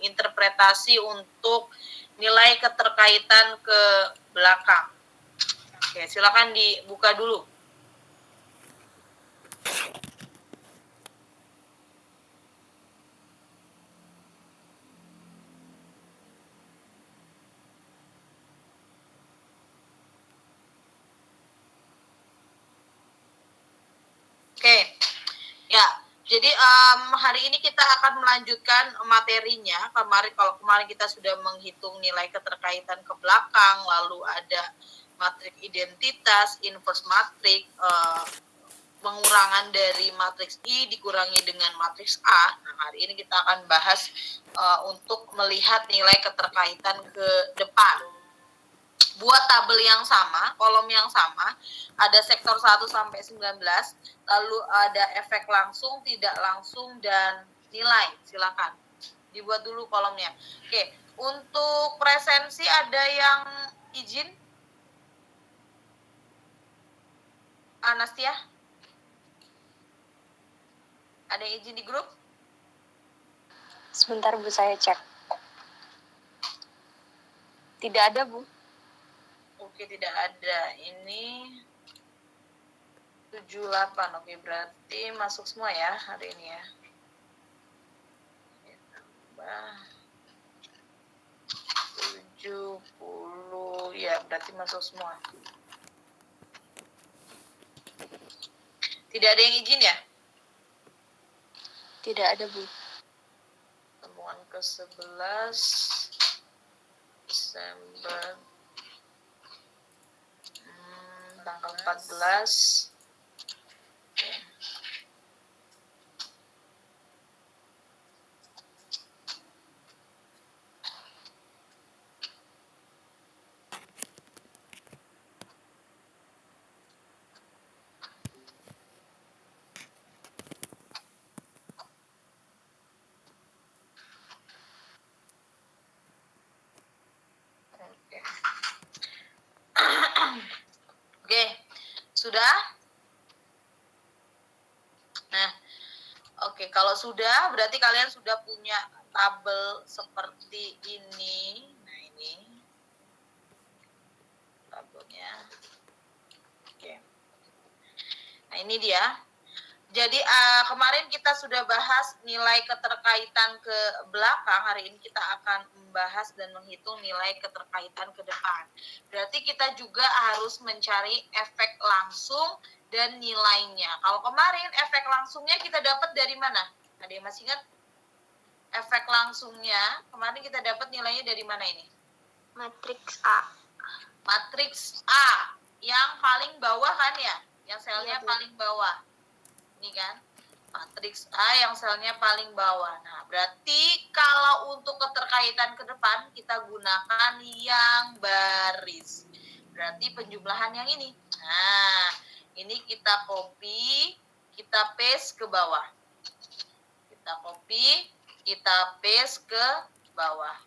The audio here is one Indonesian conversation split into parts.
interpretasi untuk nilai keterkaitan ke belakang. Oke, silakan dibuka dulu. Oke, ya. Jadi hari ini kita akan melanjutkan materinya. Kalau kemarin kita sudah menghitung nilai keterkaitan ke belakang, lalu ada matriks identitas, inverse matriks, pengurangan dari matriks I dikurangi dengan matriks A. Nah, hari ini kita akan bahas untuk melihat nilai keterkaitan ke depan. Buat tabel yang sama, kolom yang sama, ada sektor 1 sampai 19, lalu ada efek langsung, tidak langsung, dan nilai. Silakan dibuat dulu kolomnya. Oke, untuk presensi ada yang izin? Anastia? Ada yang izin di grup? Sebentar Bu, saya cek. Tidak ada Bu. Oke, tidak ada. Ini 78. Oke, berarti masuk semua ya hari ini ya. Oke, tambah 70. Ya, berarti masuk semua. Tidak ada yang izin ya? Tidak ada Bu. Temuan ke-11 Desember tanggal 14. Oke. Oke, sudah? Nah, oke, kalau sudah berarti kalian sudah punya tabel seperti ini. Nah, ini tabelnya. Oke. Nah, ini dia. Jadi kemarin kita sudah bahas nilai keterkaitan ke belakang. Hari ini kita akan membahas dan menghitung nilai keterkaitan ke depan. Berarti kita juga harus mencari efek langsung dan nilainya. Kalau kemarin efek langsungnya kita dapat dari mana? Ada yang masih ingat? Efek langsungnya kemarin kita dapat nilainya dari mana ini? Matriks A. Matriks A yang paling bawah kan ya? Yang selnya Iya, Bu. paling bawah. Ini kan matriks A yang selnya paling bawah. Nah, berarti kalau untuk keterkaitan ke depan kita gunakan yang baris. Berarti penjumlahan yang ini. Nah, ini kita copy, kita paste ke bawah. Kita copy, kita paste ke bawah.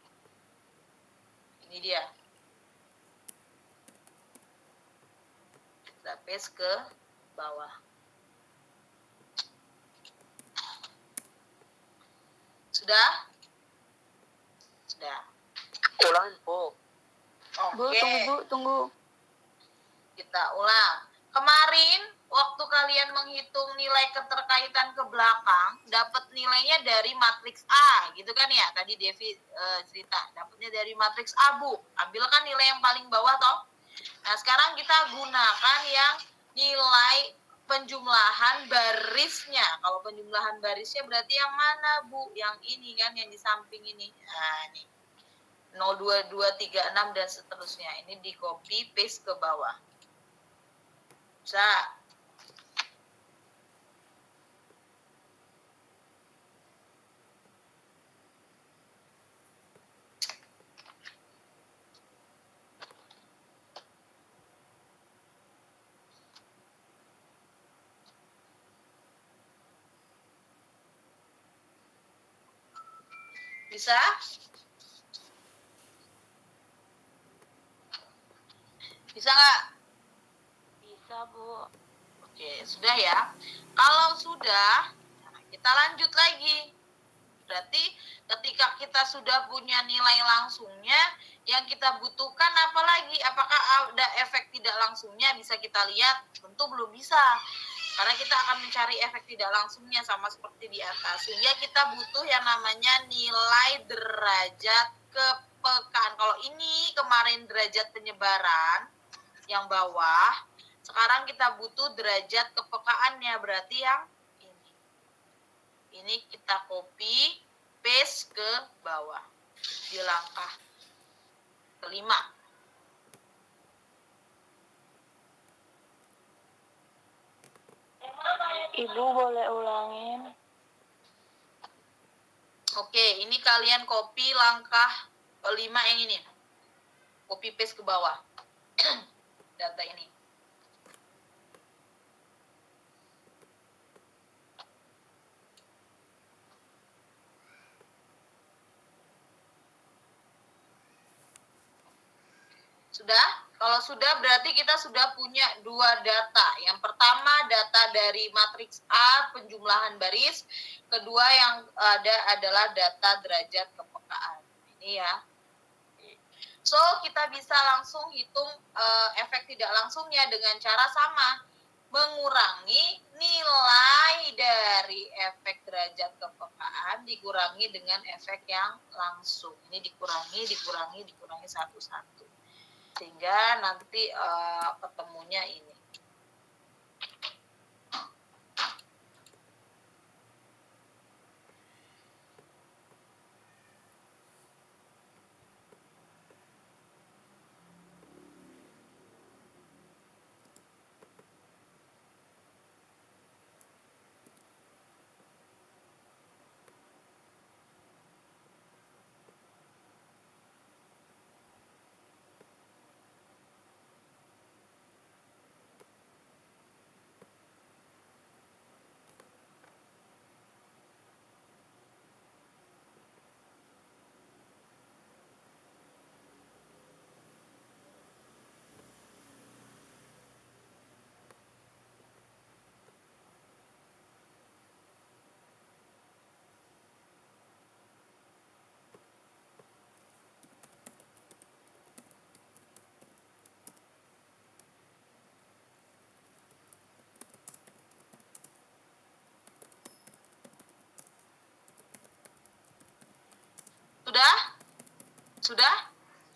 Ini dia. Kita paste ke bawah. Sudah? Sudah. Ulangan Po. Oke. Bu, tunggu. Kita ulang. Kemarin waktu kalian menghitung nilai keterkaitan ke belakang, dapat nilainya dari matriks A, gitu kan ya? Tadi Devi cerita, dapatnya dari matriks A, Bu. Ambilkan nilai yang paling bawah toh. Nah, sekarang kita gunakan yang nilai penjumlahan barisnya. Kalau penjumlahan barisnya berarti yang mana, Bu? Yang ini kan, yang di samping ini. Nah, ini 02236 dan seterusnya. Ini di copy paste ke bawah. Bisa. Bisa? Bisa nggak? Bisa Bu. Oke, sudah ya. Kalau sudah, kita lanjut lagi. Berarti ketika kita sudah punya nilai langsungnya, yang kita butuhkan apalagi? Apakah ada efek tidak langsungnya? Bisa kita lihat? Tentu belum bisa. Karena kita akan mencari efek tidak langsungnya sama seperti di atas. Sehingga kita butuh yang namanya nilai derajat kepekaan. Kalau ini kemarin derajat penyebaran yang bawah, sekarang kita butuh derajat kepekaannya, berarti yang ini. Ini kita copy, paste ke bawah di langkah kelima. Ibu boleh ulangin? Oke, ini kalian copy langkah kelima yang ini. Copy paste ke bawah. Data ini. Sudah? Kalau sudah berarti kita sudah punya dua data. Yang pertama data dari matriks A penjumlahan baris. Kedua yang ada adalah data derajat kepekaan. Ini ya. So kita bisa langsung hitung efek tidak langsungnya dengan cara sama. Mengurangi nilai dari efek derajat kepekaan dikurangi dengan efek yang langsung. Ini dikurangi satu-satu. Sehingga nanti ketemunya ini. Sudah? Sudah?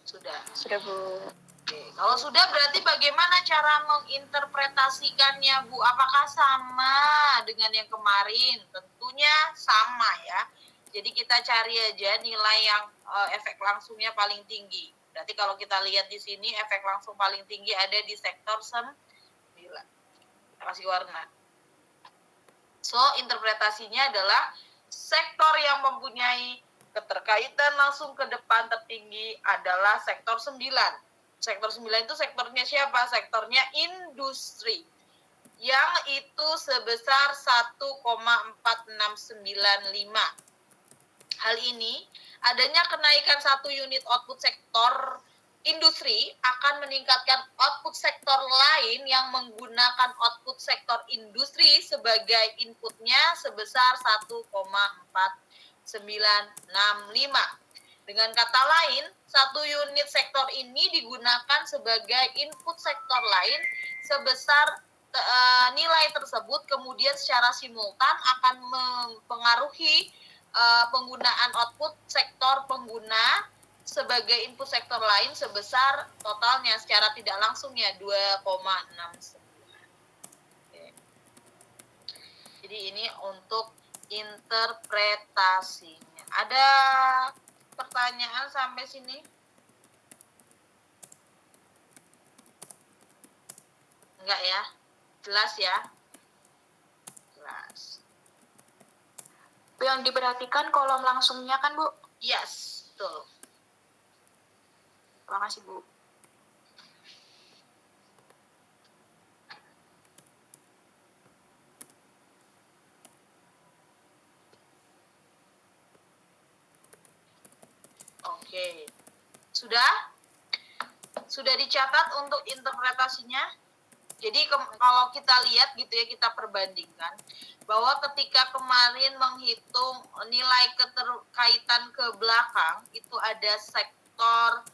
Sudah. Sudah, Bu. Oke. Kalau sudah berarti bagaimana cara menginterpretasikannya, Bu? Apakah sama dengan yang kemarin? Tentunya sama ya. Jadi kita cari aja nilai yang efek langsungnya paling tinggi. Berarti kalau kita lihat di sini efek langsung paling tinggi ada di sektor 9. Kasih warna. So, interpretasinya adalah sektor yang mempunyai keterkaitan langsung ke depan tertinggi adalah sektor 9. Sektor 9 itu sektornya siapa? Sektornya industri. Yang itu sebesar 1,4695. Hal ini, adanya kenaikan 1 unit output sektor industri akan meningkatkan output sektor lain yang menggunakan output sektor industri sebagai inputnya sebesar 1,4965. Dengan kata lain, 1 unit sektor ini digunakan sebagai input sektor lain sebesar nilai tersebut kemudian secara simultan akan mempengaruhi penggunaan output sektor pengguna sebagai input sektor lain sebesar totalnya secara tidak langsungnya 2,69. Oke. Jadi ini untuk interpretasinya. Ada pertanyaan sampai sini? Enggak ya? Jelas ya? Jelas. Yang diperhatikan kolom langsungnya kan, Bu? Yes, betul. Terima kasih, Bu. Oke. Sudah? Sudah dicatat untuk interpretasinya? Jadi kalau kita lihat gitu ya, kita perbandingkan bahwa ketika kemarin menghitung nilai keterkaitan ke belakang itu ada sektor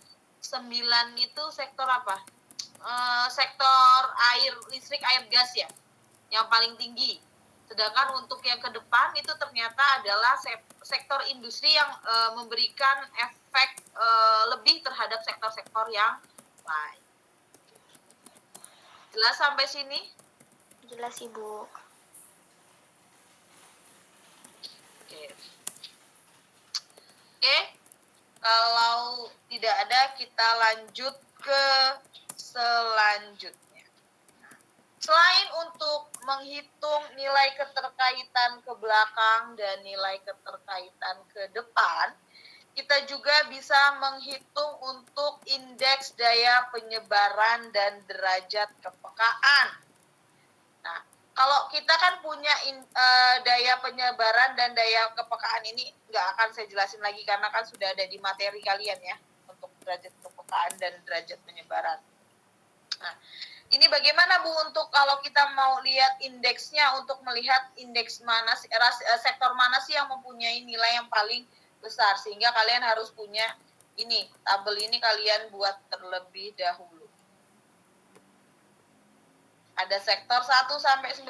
9 itu sektor apa? Sektor air listrik, air gas ya, yang paling tinggi. Sedangkan untuk yang ke depan itu ternyata adalah sektor industri yang memberikan efek lebih terhadap sektor-sektor yang lain. Jelas sampai sini? Jelas, Ibu. Oke. Oke, kalau tidak ada kita lanjut ke selanjutnya. Selain untuk menghitung nilai keterkaitan ke belakang dan nilai keterkaitan ke depan, kita juga bisa menghitung untuk indeks daya penyebaran dan derajat kepekaan. Nah, kalau kita kan punya daya penyebaran dan daya kepekaan ini nggak akan saya jelasin lagi karena kan sudah ada di materi kalian ya untuk derajat kepekaan dan derajat penyebaran. Nah, ini bagaimana Bu untuk kalau kita mau lihat indeksnya untuk melihat indeks mana sektor mana sih yang mempunyai nilai yang paling besar sehingga kalian harus punya ini tabel ini kalian buat terlebih dahulu. Ada sektor 1 sampai 19,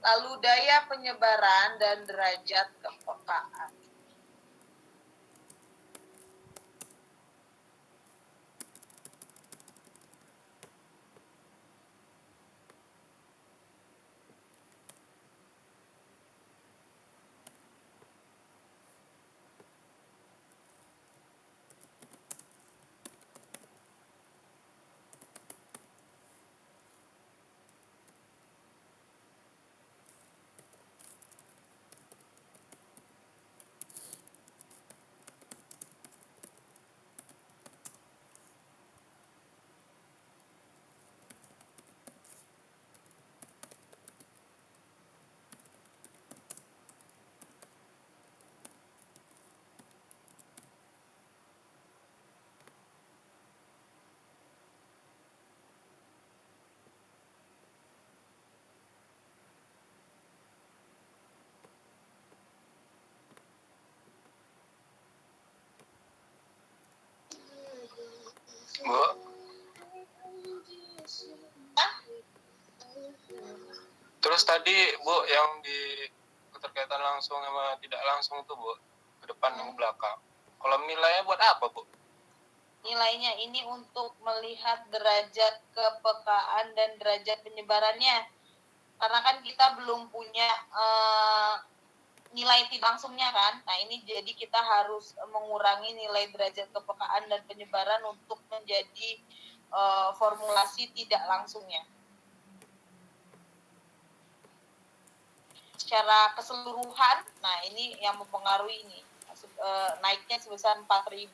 lalu daya penyebaran dan derajat kepekaan. Bu, terus tadi Bu yang di keterkaitan langsung sama tidak langsung tuh Bu, ke depan dan ke belakang. Kalau nilainya buat apa Bu? Nilainya ini untuk melihat derajat kepekaan dan derajat penyebarannya. Karena kan kita belum punya nilai tidak langsungnya kan. Nah ini jadi kita harus mengurangi nilai derajat kepekaan dan penyebaran untuk menjadi formulasi tidak langsungnya. Secara keseluruhan, nah ini yang mempengaruhi ini naiknya sebesar 2,05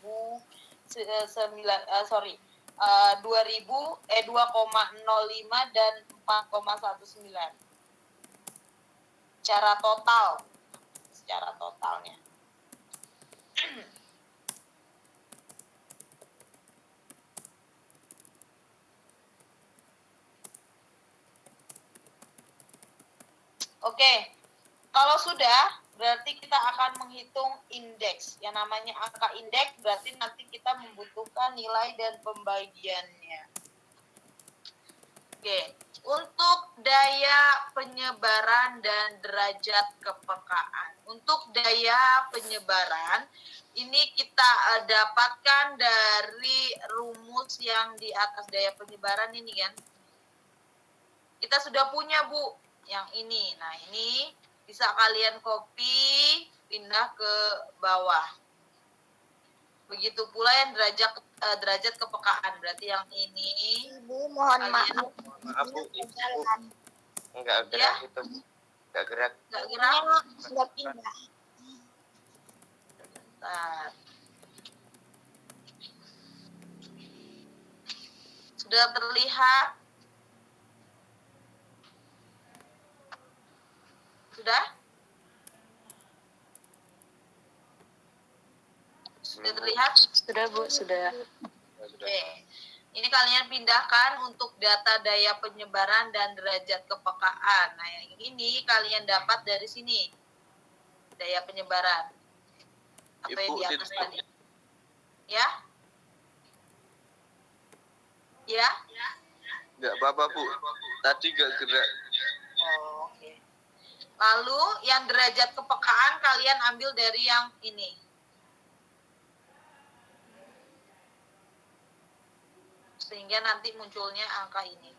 dan 4,19 secara totalnya. Oke, kalau sudah berarti kita akan menghitung indeks. Yang namanya angka indeks berarti nanti kita membutuhkan nilai dan pembagiannya. Oke, untuk daya penyebaran dan derajat kepekaan. Untuk daya penyebaran, ini kita dapatkan dari rumus yang di atas daya penyebaran ini kan. Kita sudah punya Bu, yang ini. Nah ini bisa kalian copy, pindah ke bawah. Begitu pula yang derajat kepekaan, berarti yang ini. Ibu, mohon maaf. Maaf Bu, enggak gerak ya? Itu enggak gerak. Enggak gerak? Sudah pindah. Bentar. Sudah terlihat? Sudah? Sudah terlihat? Sudah, Bu, sudah. Oke. Ini kalian pindahkan untuk data daya penyebaran dan derajat kepekaan. Nah, yang ini kalian dapat dari sini. Daya penyebaran. Apa yang Ibu, di atas tadi? Ya? Ya? nggak apa-apa Bu. Tadi nggak gerak. Oh, oke. Lalu yang derajat kepekaan kalian ambil dari yang ini. Sehingga nanti munculnya angka ini.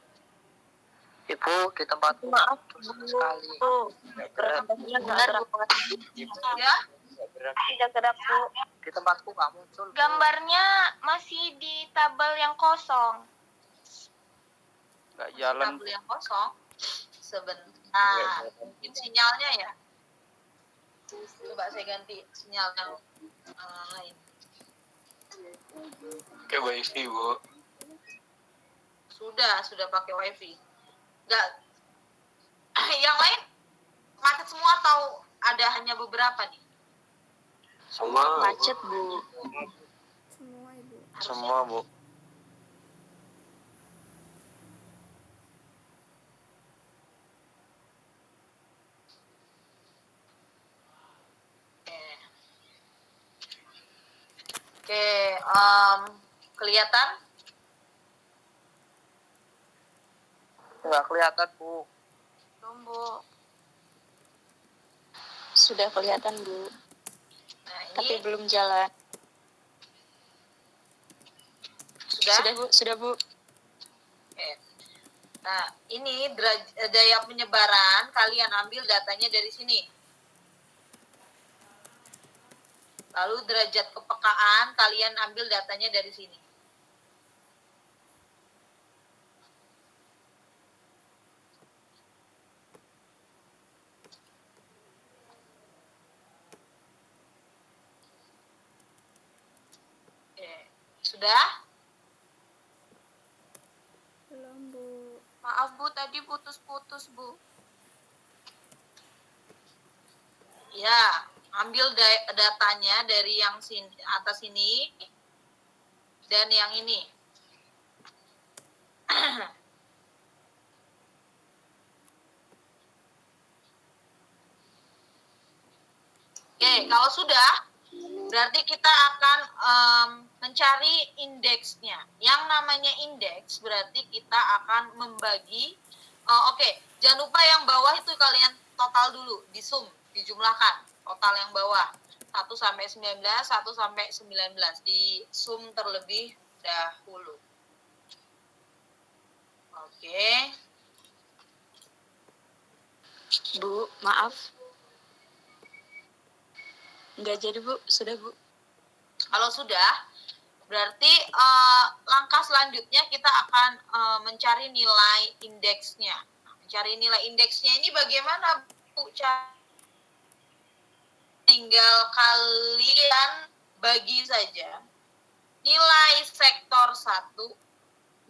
Ibu, di tempatku Maaf, sekali. Bu. Nggak gerak. Benar, Bu. Ya? Nggak gerak. Tidak gerak, Bu. Di tempatku nggak muncul. Bu. Gambarnya masih di tabel yang kosong. Nggak Masih jalan. tabel yang kosong. Sebentar. Mungkin sinyalnya ya. Coba saya ganti sinyal yang lain. Kayak wifi Bu. Sudah pakai wifi. Enggak. Yang lain macet semua atau ada hanya beberapa nih? Semua. Macet, Bu. Semua Ibu. Semua Bu. Oke, kelihatan? Nggak kelihatan, Bu. Belum, Bu. Sudah kelihatan, Bu. Nah, Tapi ini belum jalan. sudah? Bu. Sudah, Bu. Oke. Nah, ini daya penyebaran kalian ambil datanya dari sini. Lalu derajat kepekaan kalian ambil datanya dari sini. Oke. Sudah? Belum Bu. Maaf, Bu. Tadi putus-putus, Bu. Ya, ambil datanya dari yang atas ini dan yang ini. Oke, kalau sudah, berarti kita akan mencari indeksnya. Yang namanya indeks berarti kita akan membagi. Oke, jangan lupa yang bawah itu kalian total dulu, di sum, dijumlahkan. Total yang bawah, 1 sampai 19, 1 sampai 19. Di sum terlebih dahulu. Oke. Bu, maaf. Enggak jadi, Bu. Sudah, Bu. Kalau sudah, berarti langkah selanjutnya kita akan mencari nilai indeksnya. Mencari nilai indeksnya ini bagaimana, Bu? Tinggal kalian bagi saja nilai sektor 1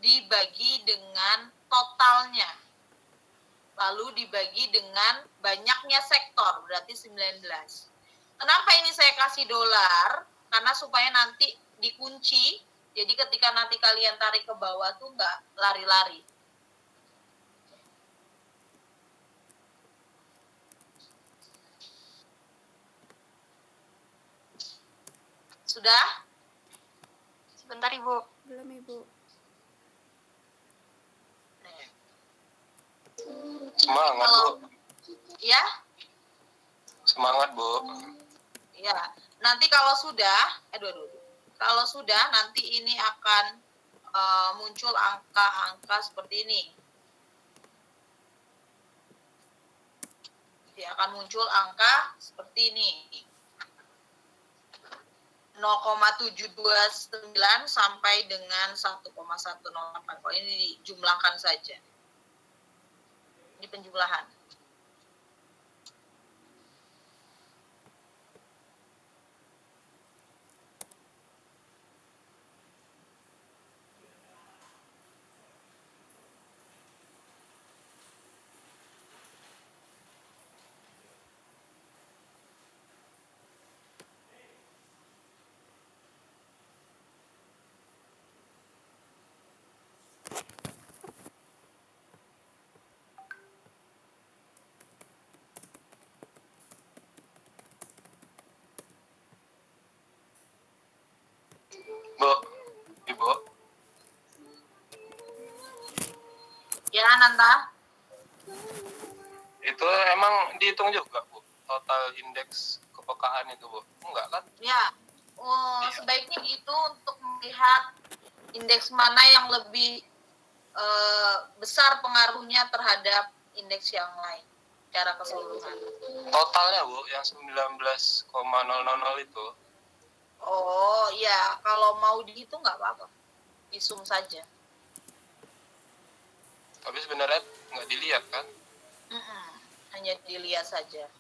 dibagi dengan totalnya. Lalu dibagi dengan banyaknya sektor, berarti 19. Kenapa ini saya kasih dolar? Karena supaya nanti dikunci, jadi ketika nanti kalian tarik ke bawah tuh nggak lari-lari. Sudah? Sebentar, Ibu. Belum Ibu. Semangat Kalau Bu. ya, Semangat Bu. ya. Nanti kalau sudah, kalau sudah nanti ini akan muncul angka-angka seperti ini. Dia akan muncul angka seperti ini. 0,729 sampai dengan 1,108. Kalau ini dijumlahkan saja. Ini penjumlahan. Hanta? Itu emang dihitung juga, Bu? Total indeks kepekaan itu, Bu? Enggak kan? Ya, sebaiknya gitu untuk melihat indeks mana yang lebih besar pengaruhnya terhadap indeks yang lain secara keseluruhan. Totalnya, Bu, yang 19,000 itu. Oh iya, kalau mau dihitung nggak apa-apa, disum saja. Tapi sebenarnya nggak dilihat kan? Hanya dilihat saja.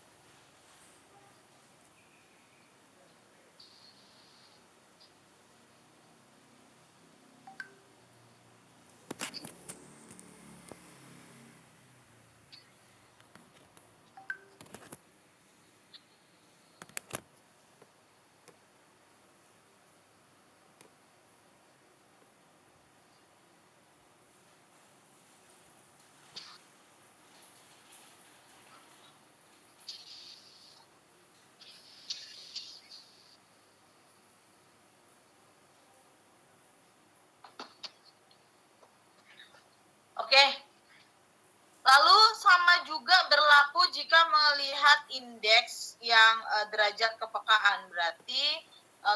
Oke. Lalu sama juga berlaku jika melihat indeks yang derajat kepekaan. Berarti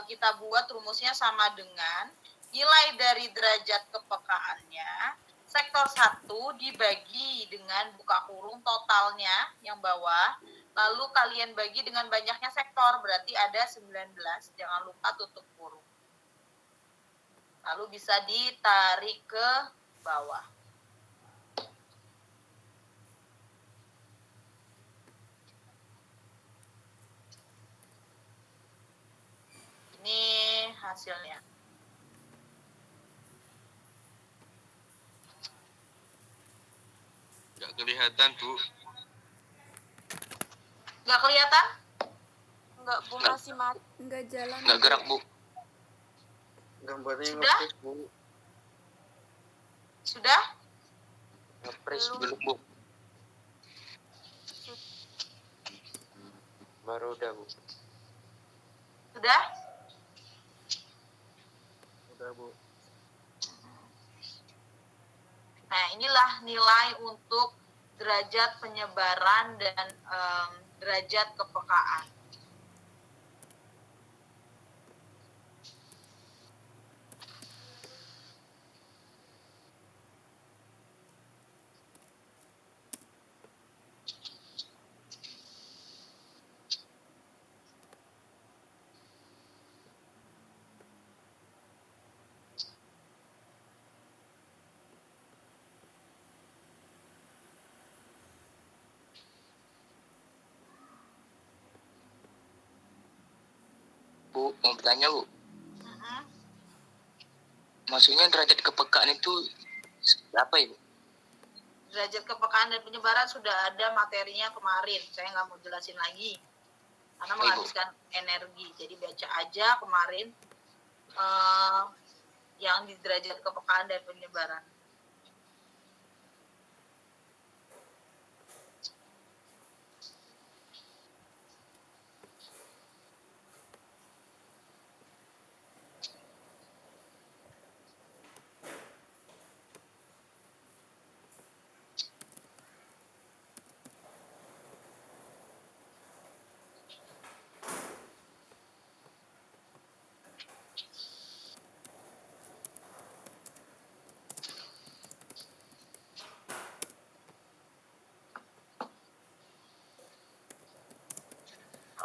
kita buat rumusnya sama dengan nilai dari derajat kepekaannya sektor 1 dibagi dengan buka kurung totalnya yang bawah. Lalu kalian bagi dengan banyaknya sektor, berarti ada 19. Jangan lupa tutup kurung. Lalu bisa ditarik ke bawah. Ini hasilnya. Nggak kelihatan, Bu. Nggak kelihatan? Enggak, Bu, Nggak. masih mati. Nggak jalan. Nggak gerak, Bu. Gambarnya Sudah? nge-freeze, Bu. Sudah? Nge-freeze Belum. dulu, Bu. Baru udah, Bu. Sudah? Udah, Bu. Nah, inilah nilai untuk derajat penyebaran dan derajat kepekaan. Bu, mau bertanya, Bu. Mhm. Maksudnya derajat kepekaan itu apa ya, Bu? Derajat kepekaan dan penyebaran sudah ada materinya kemarin. Saya nggak mau jelasin lagi. Karena Baik, Bu. menghabiskan energi. Jadi baca aja kemarin yang di derajat kepekaan dan penyebaran.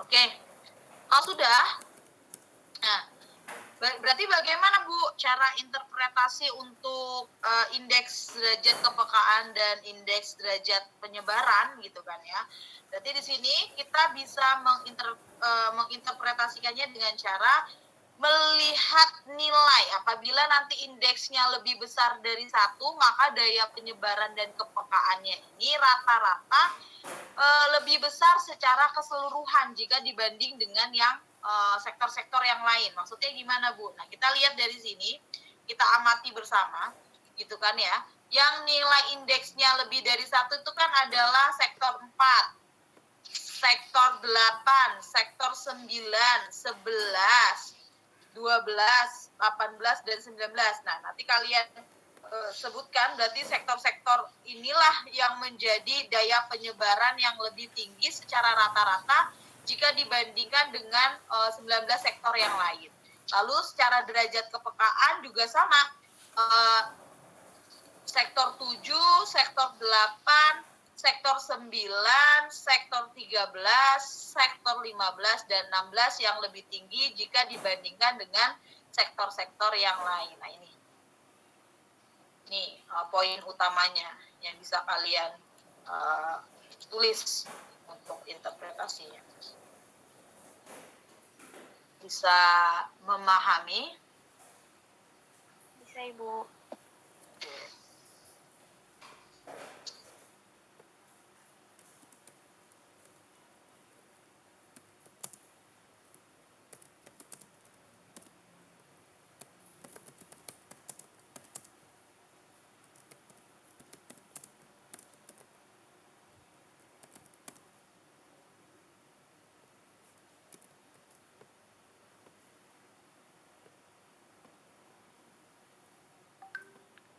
Oke, kalau sudah, nah berarti bagaimana Bu cara interpretasi untuk indeks derajat kepekaan dan indeks derajat penyebaran gitu kan ya? Berarti di sini kita bisa menginterpretasikannya dengan cara melihat nilai. Apabila nanti indeksnya lebih besar dari 1, maka daya penyebaran dan kepekaannya ini rata-rata lebih besar secara keseluruhan jika dibanding dengan yang sektor-sektor yang lain. Maksudnya gimana, Bu? Nah, kita lihat dari sini, kita amati bersama, gitu kan ya. Yang nilai indeksnya lebih dari 1 itu kan adalah sektor 4, sektor 8, sektor 9, 11, 12, 18, dan 19. Nah, nanti kalian sebutkan, berarti sektor-sektor inilah yang menjadi daya penyebaran yang lebih tinggi secara rata-rata jika dibandingkan dengan 19 sektor yang lain. Lalu secara derajat kepekaan juga sama. Sektor 7, sektor 8, sektor 9, sektor 13, sektor 15, dan 16 yang lebih tinggi jika dibandingkan dengan sektor-sektor yang lain. Nah ini poin utamanya yang bisa kalian tulis untuk interpretasinya. Bisa memahami? Bisa, Ibu.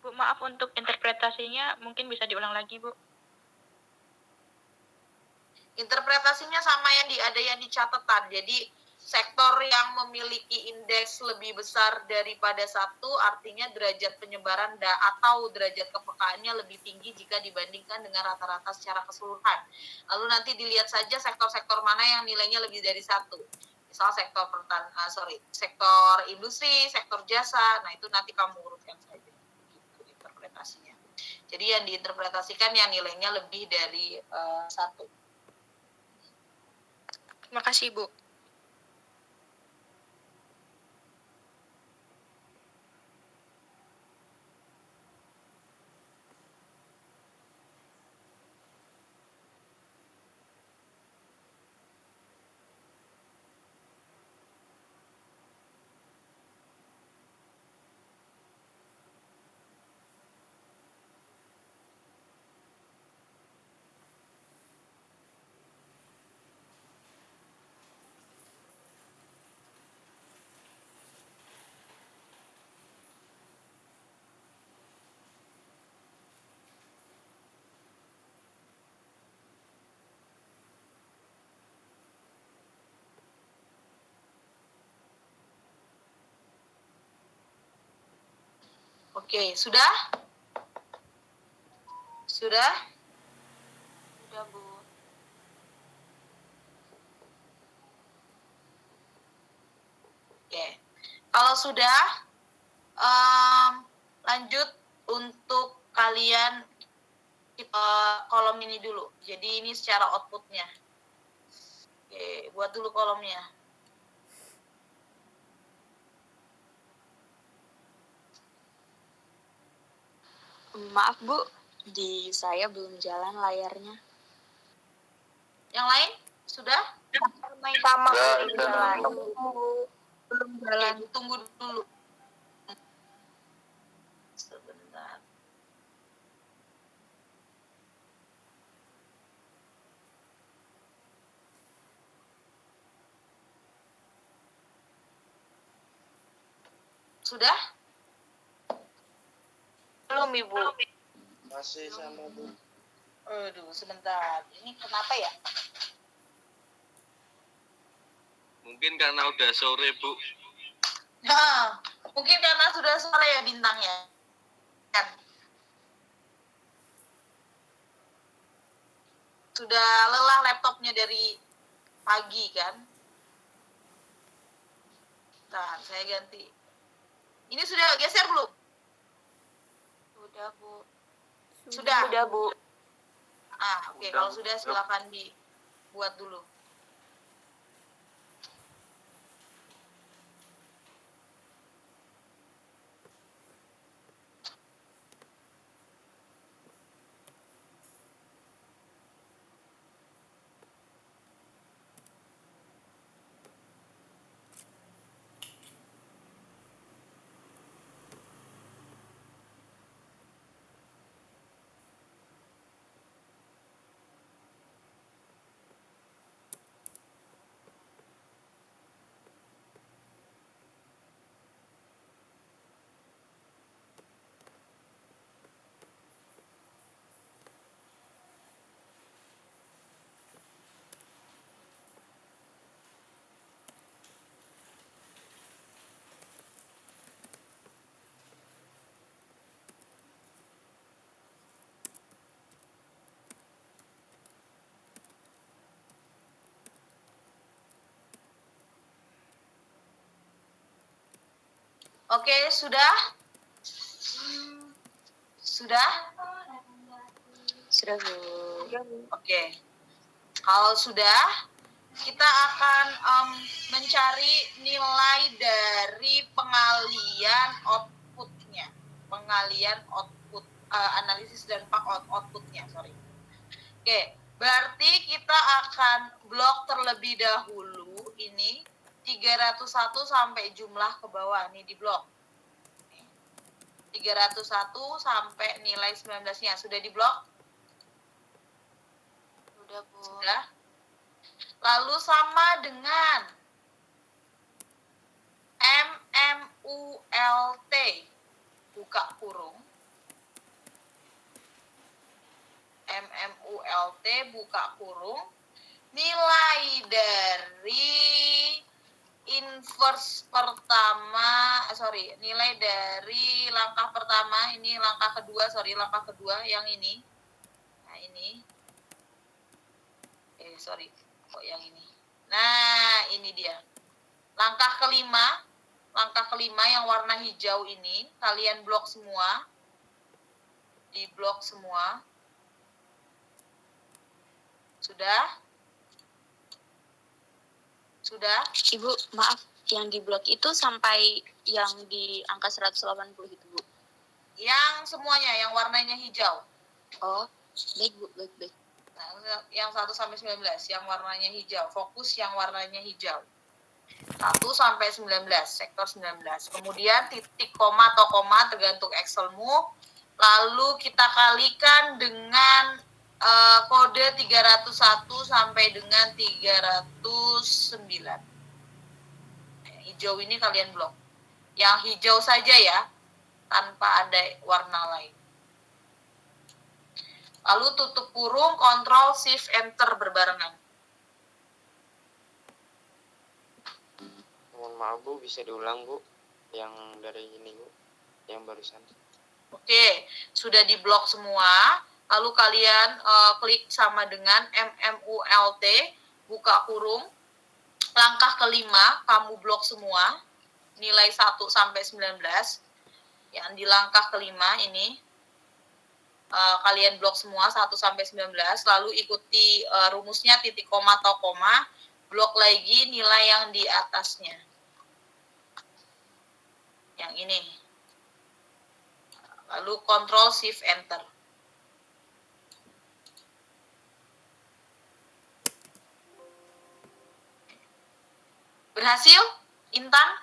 Bu, maaf untuk interpretasinya mungkin bisa diulang lagi, Bu. Interpretasinya sama ada yang di catatan. Jadi sektor yang memiliki indeks lebih besar daripada 1 artinya derajat penyebaran atau derajat kepekaannya lebih tinggi jika dibandingkan dengan rata-rata secara keseluruhan. Lalu nanti dilihat saja sektor-sektor mana yang nilainya lebih dari 1. Misal sektor sektor industri, sektor jasa. Nah, itu nanti kamu urutkan saja. Itu interpretasinya. Jadi yang diinterpretasikan yang nilainya lebih dari 1. Terima kasih, Bu. Oke, sudah? Sudah? Udah, Bu. Oke. Kalau sudah, lanjut untuk kalian kolom ini dulu. Jadi ini secara outputnya. Oke, buat dulu kolomnya. Maaf Bu, di saya belum jalan layarnya. Yang lain? Sudah? Sama, Udah, Bu, udah. jalan. Belum jalan. Tunggu dulu. Sebentar. Sudah? Belum, Ibu. Masih sama Bu. Aduh, sebentar. Ini kenapa ya? Mungkin karena udah sore, Bu. Nah, mungkin karena sudah sore ya bintangnya. Kan? Sudah lelah laptopnya dari pagi kan? Nah, saya ganti. Ini sudah geser belum? Udah, Bu. Sudah? Udah, Bu. Oke. Kalau sudah silakan dibuat dulu. Oke, sudah? Sudah? Sudah, Bu. Oke. Kalau sudah, kita akan mencari nilai dari pengalian outputnya. Pengalian output, analisis dan outputnya, sorry. Oke, berarti kita akan blok terlebih dahulu ini 301 sampai jumlah ke bawah nih di blok. 301 sampai nilai 19-nya sudah di blok? Udah, Bu. Sudah. Lalu sama dengan MMULT buka kurung. MMULT buka kurung. Nilai dari inverse pertama, nilai dari langkah pertama, ini langkah kedua, langkah kedua yang ini. Nah, ini. Kok yang ini. Nah, ini dia. Langkah kelima yang warna hijau ini, kalian blok semua. Di blok semua. Sudah? Sudah? Ibu, maaf, yang di blok itu sampai yang di angka 180 itu, Bu. Yang semuanya, yang warnanya hijau. Oh, baik, Bu, baik. Nah, yang 1 sampai 19, yang warnanya hijau. Fokus yang warnanya hijau. 1 sampai 19, sektor 19. Kemudian titik, koma atau koma tergantung Excelmu. Lalu kita kalikan dengan kode 301 sampai dengan 309. Hijau ini kalian blok. Yang hijau saja ya, tanpa ada warna lain. Lalu tutup kurung, Ctrl Shift Enter berbarengan. Mohon maaf Bu, bisa diulang Bu, yang dari ini Bu, yang barusan. Oke, sudah diblok semua. Lalu kalian klik sama dengan MMULT, buka kurung. Langkah kelima, kamu blok semua. Nilai 1 sampai 19. Yang di langkah kelima ini, kalian blok semua 1 sampai 19. Lalu ikuti rumusnya titik koma atau koma. Blok lagi nilai yang di atasnya. Yang ini. Lalu Ctrl Shift Enter. Berhasil, Intan?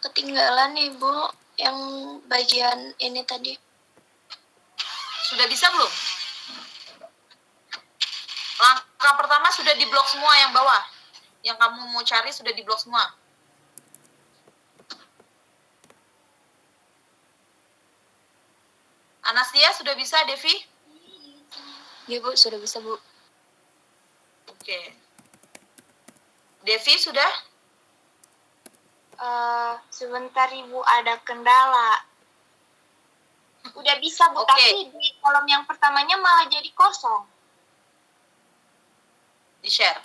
Ketinggalan Ibu yang bagian ini tadi. Sudah bisa belum? Langkah pertama sudah diblok semua yang bawah. Yang kamu mau cari sudah diblok semua. Anastasia sudah bisa, Devi? Ya, Bu, sudah bisa, Bu. Oke. Devi sudah? Sebentar Ibu, ada kendala. Udah bisa Bu, Oke. tapi di kolom yang pertamanya malah jadi kosong. Di-share.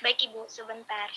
Baik Ibu, sebentar.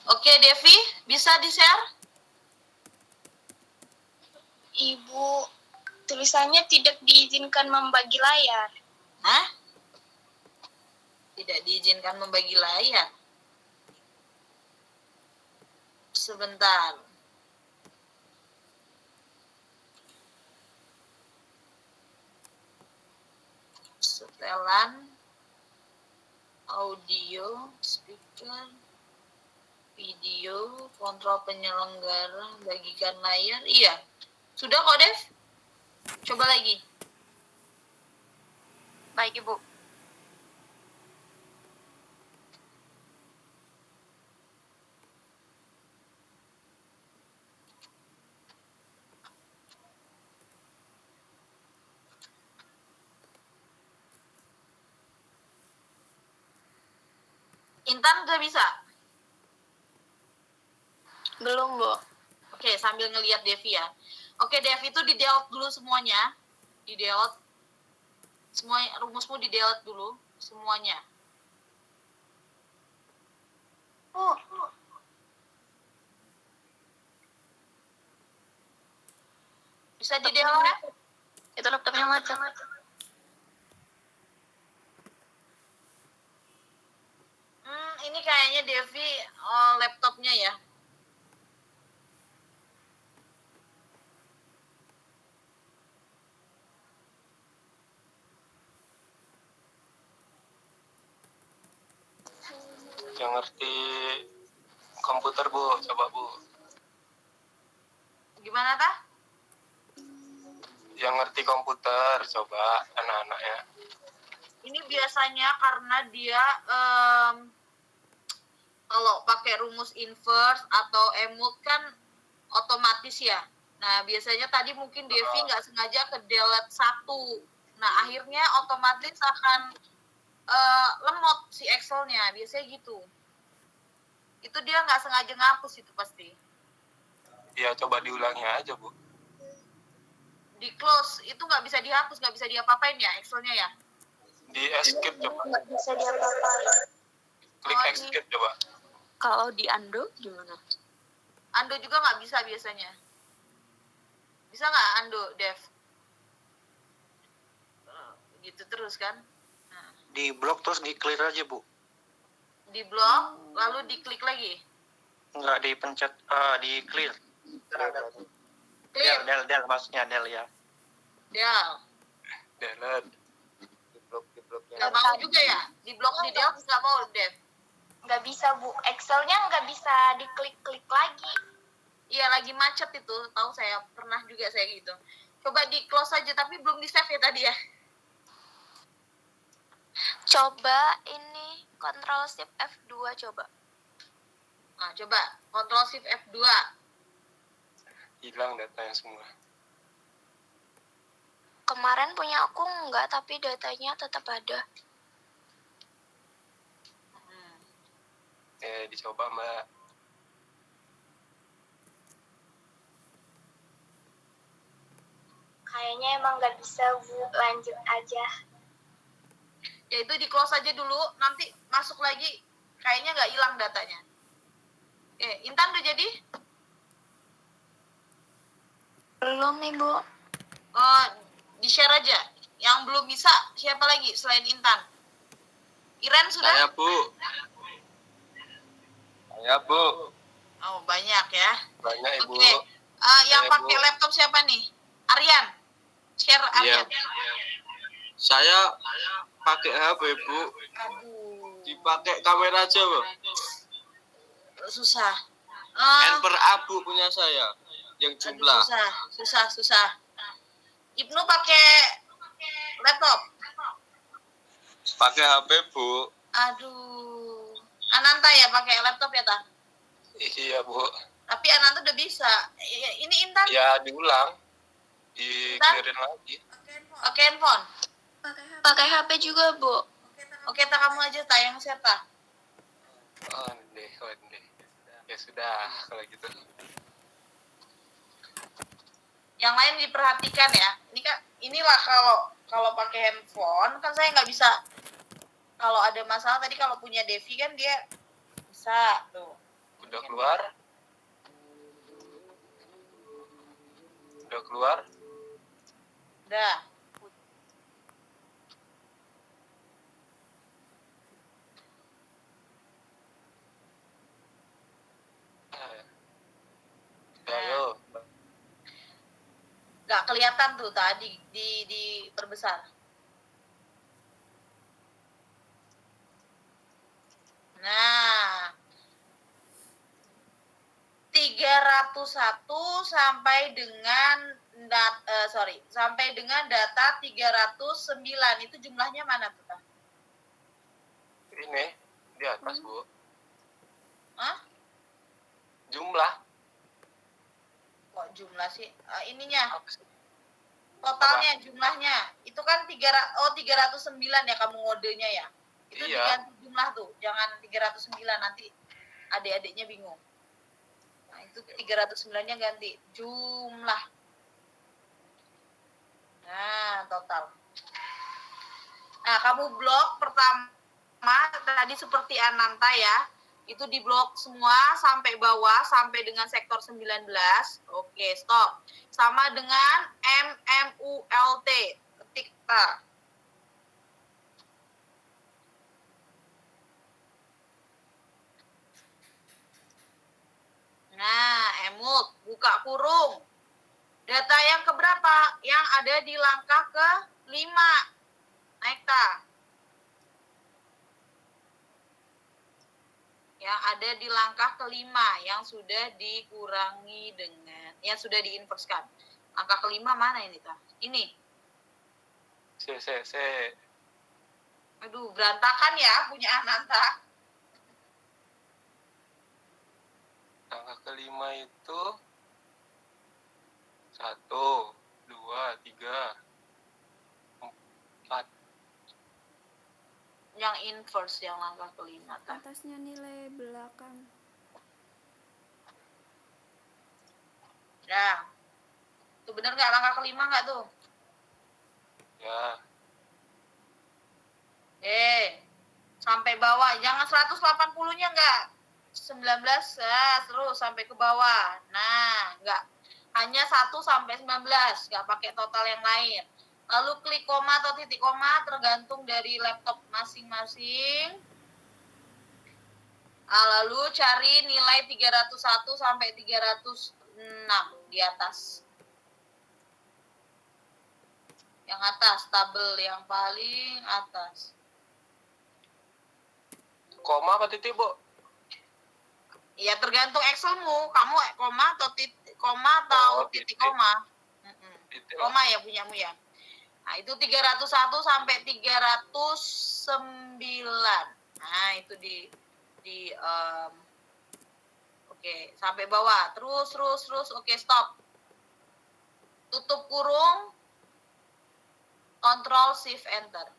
Oke, Devi, bisa di-share? Ibu, tulisannya tidak diizinkan membagi layar. Hah? Tidak diizinkan membagi layar. Sebentar. Setelan audio, speaker, video, kontrol penyelenggara, bagikan layar. Iya. Sudah kok, Dev? Coba lagi. Baik, Ibu. Intan udah bisa? Belum, Bu. Oke, sambil ngelihat Devi ya. Oke, Devi itu di-delete dulu semuanya. Di-delete. Semua rumusmu di-delete dulu semuanya. Oh, Bisa di-delete? itu laptopnya macam. Ini kayaknya Devi laptopnya ya. Yang ngerti komputer, Bu. Coba, Bu. Gimana, Tah? Yang ngerti komputer, coba anak-anaknya. Ini biasanya karena dia kalau pakai rumus inverse atau emult kan otomatis ya. Nah, biasanya tadi mungkin Devi nggak sengaja ke delete 1. Nah, akhirnya otomatis akan lemot si Excel-nya. Biasanya gitu. Itu dia nggak sengaja ngapus itu pasti. Ya, coba diulangi aja, Bu. Di close, itu nggak bisa dihapus, nggak bisa diapa-apain ya Excel-nya ya? Di escape coba. Nggak bisa diapa-apain. Klik Oh, escape coba. Kalau di undo gimana? Undo juga nggak bisa biasanya. Bisa nggak undo, Dev? Gitu terus kan? Nah, Di blok terus di clear aja, Bu. di blok, lalu diklik lagi. Nggak dipencet, di clear. Clear, Del maksudnya del ya. Del. Delete. Di blok Nggak yang mau juga ya? Di blok di Del nggak mau, Dev? Nggak bisa, Bu. Excel-nya nggak bisa diklik-klik lagi. Iya, lagi macet itu. Tahu saya, pernah juga saya gitu. Coba di close aja, tapi belum di save ya tadi ya? Coba ini Ctrl Shift F2 coba. Nah, coba Ctrl Shift F2. Hilang datanya semua. Kemarin punya aku nggak, tapi datanya tetap ada. Dicoba, Mbak. Kayaknya emang nggak bisa, Bu. Lanjut aja. Ya itu di close aja dulu, nanti masuk lagi. Kayaknya nggak hilang datanya. Intan udah jadi? Belum, Ibu. Di-share aja. Yang belum bisa, siapa lagi selain Intan? Iren sudah? Saya, Bu. Saya, Bu. Oh, banyak ya. Banyak, Ibu. Oke. Yang Saya, pakai Bu. laptop siapa nih? Aryan. Share Iya. Aryan. Saya pakai HP, Bu. Aduh, Dipakai kamera aja, Bu. susah. Handphone abu punya saya. Yang Aduh, jumlah. susah. Ibnu pakai laptop. Pakai HP, Bu. Aduh. Ananta ya pakai laptop ya, Ta? Iya, Bu. Tapi Ananta udah bisa. Ini Intan Ya, diulang. Di-clearin lagi. pakai handphone. Pakai HP juga, Bu. Oke, Ta, kamu aja tayang share, Ta. Ondeh. Ya sudah, kalau gitu. Yang lain diperhatikan ya. Inilah kalau pakai handphone kan saya nggak bisa. Kalau ada masalah tadi kalau punya Devi kan dia bisa tuh. Udah keluar? Udah keluar? Udah. Ayo. Nggak kelihatan tuh tadi di perbesar. Nah, 301 sampai dengan sampai dengan data 309 itu jumlahnya mana tuh, Tah? Ini di atas, Bu. Hah? Jumlah. Kok jumlah sih? Ininya, Apa sih? totalnya jumlahnya. Itu kan 309 ya kamu ngodenya ya. Itu Iya. diganti jumlah tuh, jangan 309 nanti adik-adiknya bingung. Nah, itu 309-nya ganti jumlah. Nah, total. Nah, kamu blok pertama tadi seperti Ananta ya. Itu di blok semua sampai bawah sampai dengan sektor 19. Oke, stop. Sama dengan MMULT. Ketik tar. Nah, emut, buka kurung. Data yang keberapa? Yang ada di langkah ke-5. Naik ta. Yang ada di langkah ke-5 yang sudah dikurangi dengan, yang sudah diinverskan. Angka ke-5 mana ini ta? Ini. C. Aduh, berantakan ya punya Ananta. Angka kelima itu 1, 2, 3, 4. Yang inverse yang langkah ke-5 ta. Atasnya nilai belakang. Nah, itu bener nggak langkah ke-5 nggak tuh? Ya. Sampai bawah. Jangan 180-nya nggak. 19, terus sampai ke bawah. Nah, nggak. Hanya 1 sampai 19. Nggak pakai total yang lain. Lalu klik koma atau titik koma tergantung dari laptop masing-masing. Lalu cari nilai 301 sampai 306 di atas. Yang atas, tabel yang paling atas. Koma apa titik, Bu? Ya tergantung Excelmu, kamu koma atau titik titik. koma. Titik. Koma ya punyamu ya. Nah, itu 301 sampai 309. Nah, itu oke, sampai bawah. Terus. Oke, stop. Tutup kurung. Control Shift Enter.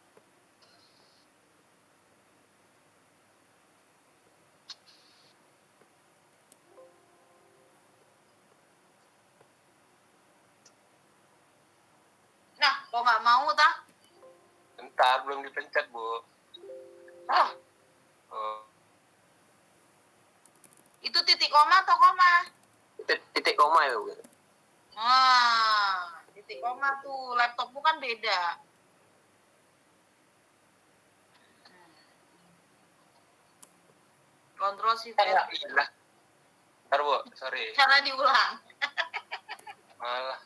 Nah, kok nggak mau, Tah? Bentar, belum dipencet, Bu. Oh, Itu titik koma atau koma? Titik koma ya, Bu. Wah, titik koma tuh. Laptopmu kan beda. Kontrol Shift Enter. iya. Bentar, Bu. Sorry. Cara diulang. Malah.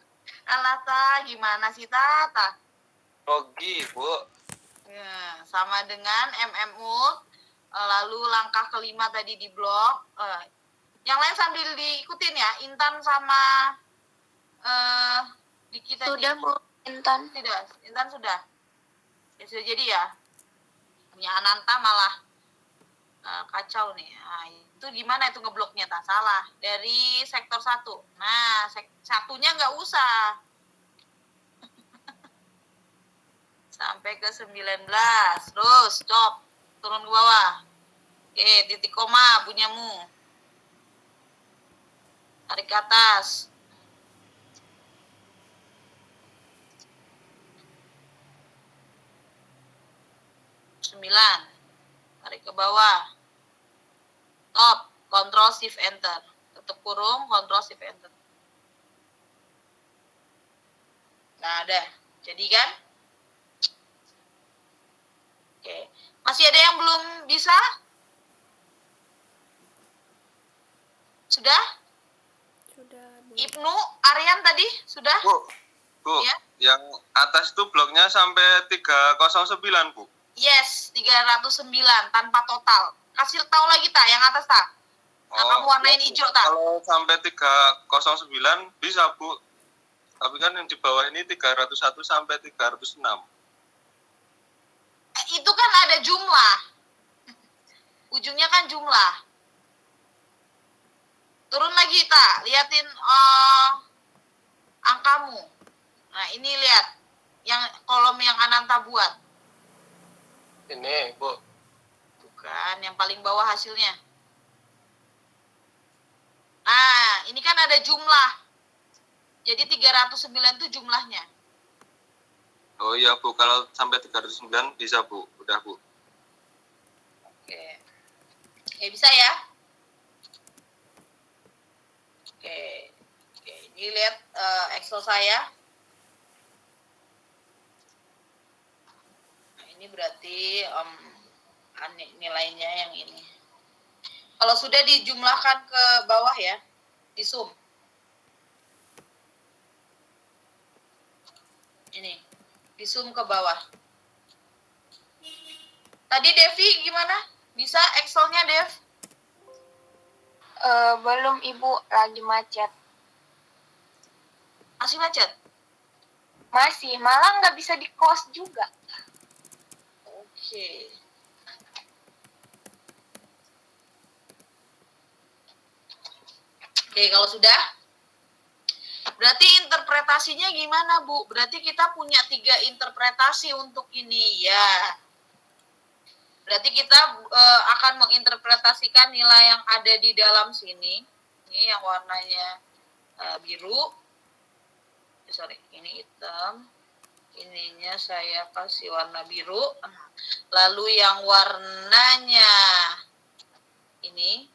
Alah, Ta, gimana sih, Tata? Logi, Bu. Ya, sama dengan MMU. Lalu langkah ke-5 tadi di blok. Yang lain sambil diikutin ya. Intan sama Diki tadi. Sudah, Bu. Intan. Tidak, Intan sudah. Ya sudah jadi ya. Punya Ananta malah kacau nih. Nah, itu gimana itu ngebloknya, tak salah. Dari sektor 1. Nah, satunya nggak usah. Sampai ke 19. Terus, stop. Turun ke bawah. Oke, titik koma punyamu. Tarik ke atas. Tarik ke bawah. Stop. Ctrl Shift Enter. Tutup kurung, Ctrl Shift Enter. Nah, ada. Jadi kan? Oke. Masih ada yang belum bisa? Sudah? Sudah, Bu. Ibnu, Aryan tadi? Sudah? Bu, Ya. yang atas itu bloknya sampai 309, Bu. Yes, 309 tanpa total. Kasih tahu lagi tak yang atas tak? Nah, kamu warnain hijau tak? Kalau sampai 309 bisa, Bu. Tapi kan yang di bawah ini 301 sampai 306. Itu kan ada jumlah. Ujungnya kan jumlah. Turun lagi tak? Liatin angkamu. Nah, ini lihat. Yang kolom yang Ananta buat. Ini, Bu. Bukan, yang paling bawah hasilnya. Nah, ini kan ada jumlah. Jadi 309 itu jumlahnya. Oh iya, Bu. Kalau sampai 309 bisa, Bu. Udah, Bu. Oke. Oke, bisa ya? Oke. Oke, ini lihat Excel saya. Nah, ini berarti nilainya yang ini. Kalau sudah dijumlahkan ke bawah ya, di zoom. Ini, di zoom ke bawah. Tadi Devi gimana? Bisa Excelnya, Dev? Belum Ibu, lagi macet. Masih macet? Masih, malah nggak bisa di close juga. Oke. Oke, kalau sudah, berarti interpretasinya gimana, Bu? Berarti kita punya 3 interpretasi untuk ini, ya. Berarti kita akan menginterpretasikan nilai yang ada di dalam sini. Ini yang warnanya biru. Sorry, ini hitam. Ininya saya kasih warna biru. Lalu yang warnanya ini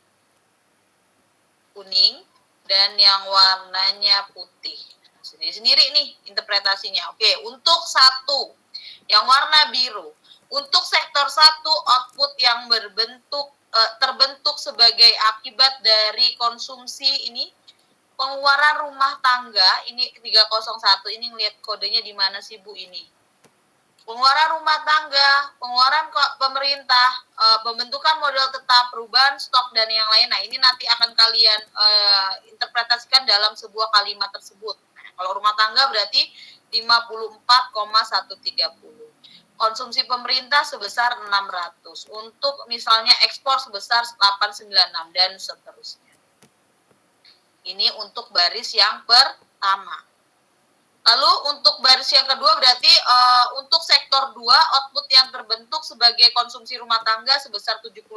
kuning dan yang warnanya putih. Sendiri-sendiri nih interpretasinya. Oke, untuk 1 yang warna biru. Untuk sektor 1 output yang terbentuk sebagai akibat dari konsumsi ini pengeluaran rumah tangga ini 301 ini ngelihat kodenya di mana sih Bu ini? Pengeluaran rumah tangga, pengeluaran pemerintah, pembentukan modal tetap, perubahan stok dan yang lain. Nah, ini nanti akan kalian interpretasikan dalam sebuah kalimat tersebut. Kalau rumah tangga berarti 54,130. Konsumsi pemerintah sebesar 600. Untuk misalnya ekspor sebesar 896 dan seterusnya. Ini untuk baris yang pertama. Lalu untuk baris yang kedua berarti untuk sektor 2 output yang terbentuk sebagai konsumsi rumah tangga sebesar 77,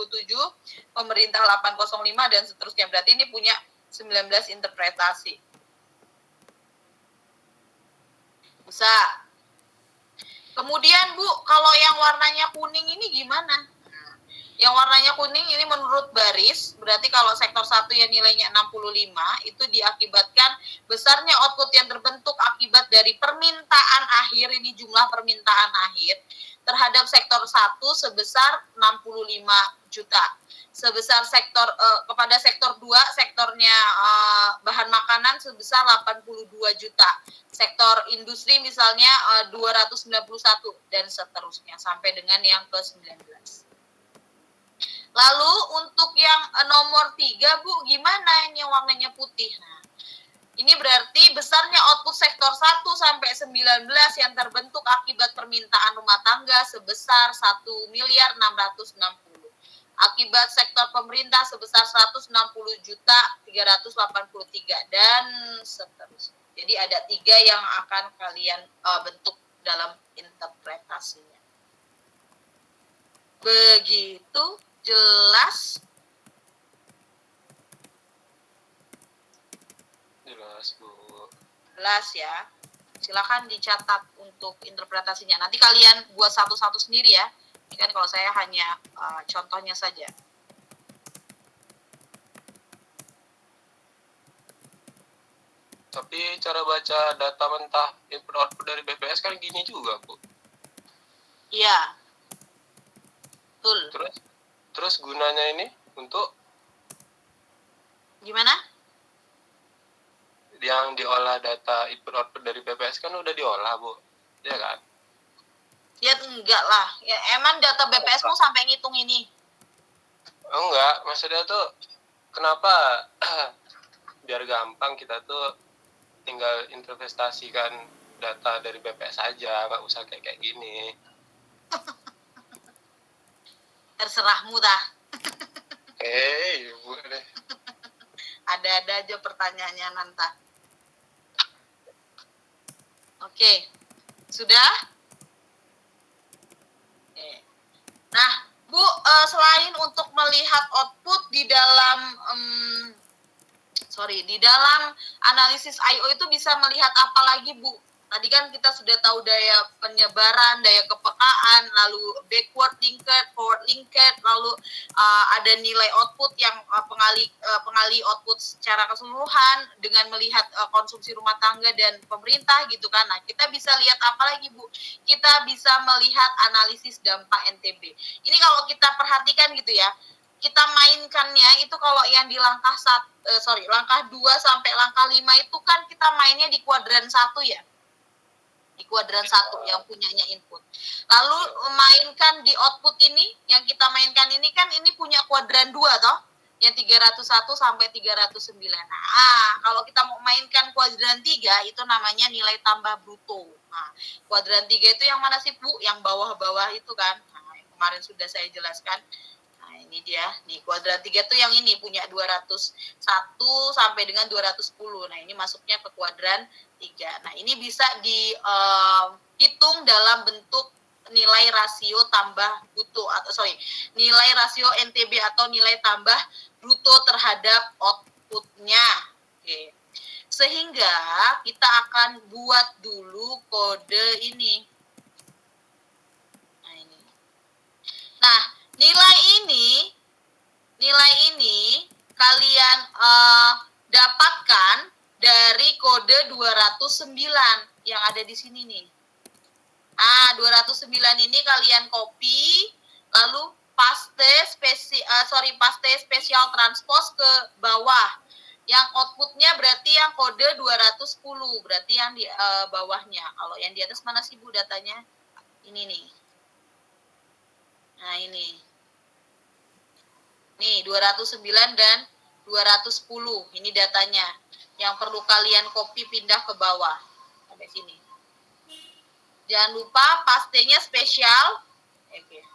pemerintah 805 dan seterusnya. Berarti ini punya 19 interpretasi. Bisa. Kemudian Bu, kalau yang warnanya kuning ini gimana? Yang warnanya kuning ini menurut baris, berarti kalau sektor 1 yang nilainya 65, itu diakibatkan besarnya output yang terbentuk akibat dari permintaan akhir, ini jumlah permintaan akhir, terhadap sektor 1 sebesar 65 juta. Sebesar sektor, kepada sektor 2, sektornya bahan makanan sebesar 82 juta. Sektor industri misalnya 291 dan seterusnya, sampai dengan yang ke-19. Lalu untuk yang nomor 3 Bu, gimana ini yang warnanya putih? Nah, ini berarti besarnya output sektor 1 sampai 19 yang terbentuk akibat permintaan rumah tangga sebesar 1.660. Akibat sektor pemerintah sebesar 160.383 dan seterusnya. Jadi ada 3 yang akan kalian bentuk dalam interpretasinya. Begitu. Jelas? Jelas, Bu. Jelas ya. Silakan dicatat untuk interpretasinya. Nanti kalian buat satu-satu sendiri ya. Ini kan kalau saya hanya contohnya saja. Tapi cara baca data mentah input output dari BPS kan gini juga, Bu. Iya. Betul. Terus gunanya ini untuk Gimana? yang diolah data input output dari BPS kan udah diolah, Bu. Ya kan? Ya enggak lah. Ya emang data BPS-mu sampai ngitung ini. Oh, enggak, maksudnya tuh kenapa biar gampang kita tuh tinggal investasikan data dari BPS aja, nggak usah kayak gini. Terserahmu dah. Ibu deh. Ada-ada aja pertanyaannya Nanta. Oke. Sudah? Oke. Nah, Bu, selain untuk melihat output di dalam di dalam analisis I/O itu bisa melihat apa lagi, Bu? Tadi kan kita sudah tahu daya penyebaran, daya kepekaan, lalu backward linked, forward linked, lalu ada nilai output yang pengali output secara keseluruhan dengan melihat konsumsi rumah tangga dan pemerintah gitu kan. Nah, kita bisa lihat apa lagi, Bu? Kita bisa melihat analisis dampak NTB. Ini kalau kita perhatikan gitu ya, kita mainkannya itu kalau yang di langkah langkah 2 sampai langkah 5 itu kan kita mainnya di kuadran 1 ya. Di kuadran 1 yang punyanya input. Lalu mainkan di output ini, yang kita mainkan ini kan ini punya kuadran 2 toh, yang 301 sampai 309. Nah, kalau kita mau mainkan kuadran 3 itu namanya nilai tambah bruto. Nah, kuadran 3 itu yang mana sih, Bu? Yang bawah-bawah itu kan. Nah, yang kemarin sudah saya jelaskan. Nah, ini dia. Nih, kuadran 3 tuh yang ini punya 201 sampai dengan 210. Nah, ini masuknya ke kuadran 3. Nah, ini bisa dihitung dalam bentuk nilai rasio tambah bruto nilai rasio NTB atau nilai tambah bruto terhadap outputnya. Oke. Sehingga kita akan buat dulu kode ini. Nah, nilai ini kalian dapatkan dari kode 209 yang ada di sini nih. 209 ini kalian copy, lalu paste spesial transpose ke bawah. Yang outputnya berarti yang kode 210, berarti yang di bawahnya. Kalau yang di atas mana sih, Bu, datanya? Ini nih. Nah, ini. Nih, 209 dan 210. Ini datanya. Yang perlu kalian copy pindah ke bawah. Sampai sini. Jangan lupa pastenya spesial. Oke.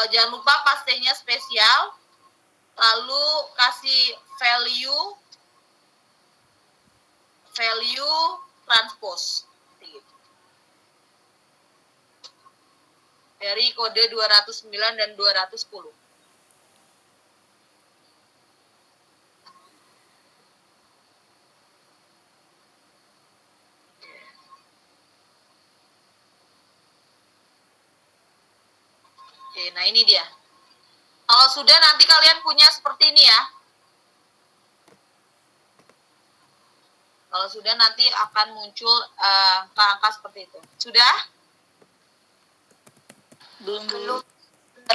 Jangan lupa pastenya spesial. Lalu kasih value transpose. Dari kode 209 dan 210. Oke, nah ini dia. Kalau sudah nanti kalian punya seperti ini ya. Kalau sudah nanti akan muncul angka-angka seperti itu. Sudah? Belum.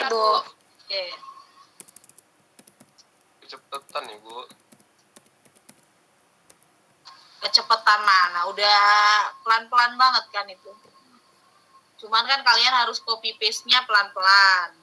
Bu. Oke. Kecepatan nih, Bu. Kecepatan mana? Udah pelan-pelan banget kan itu. Cuman kan kalian harus copy paste-nya pelan-pelan.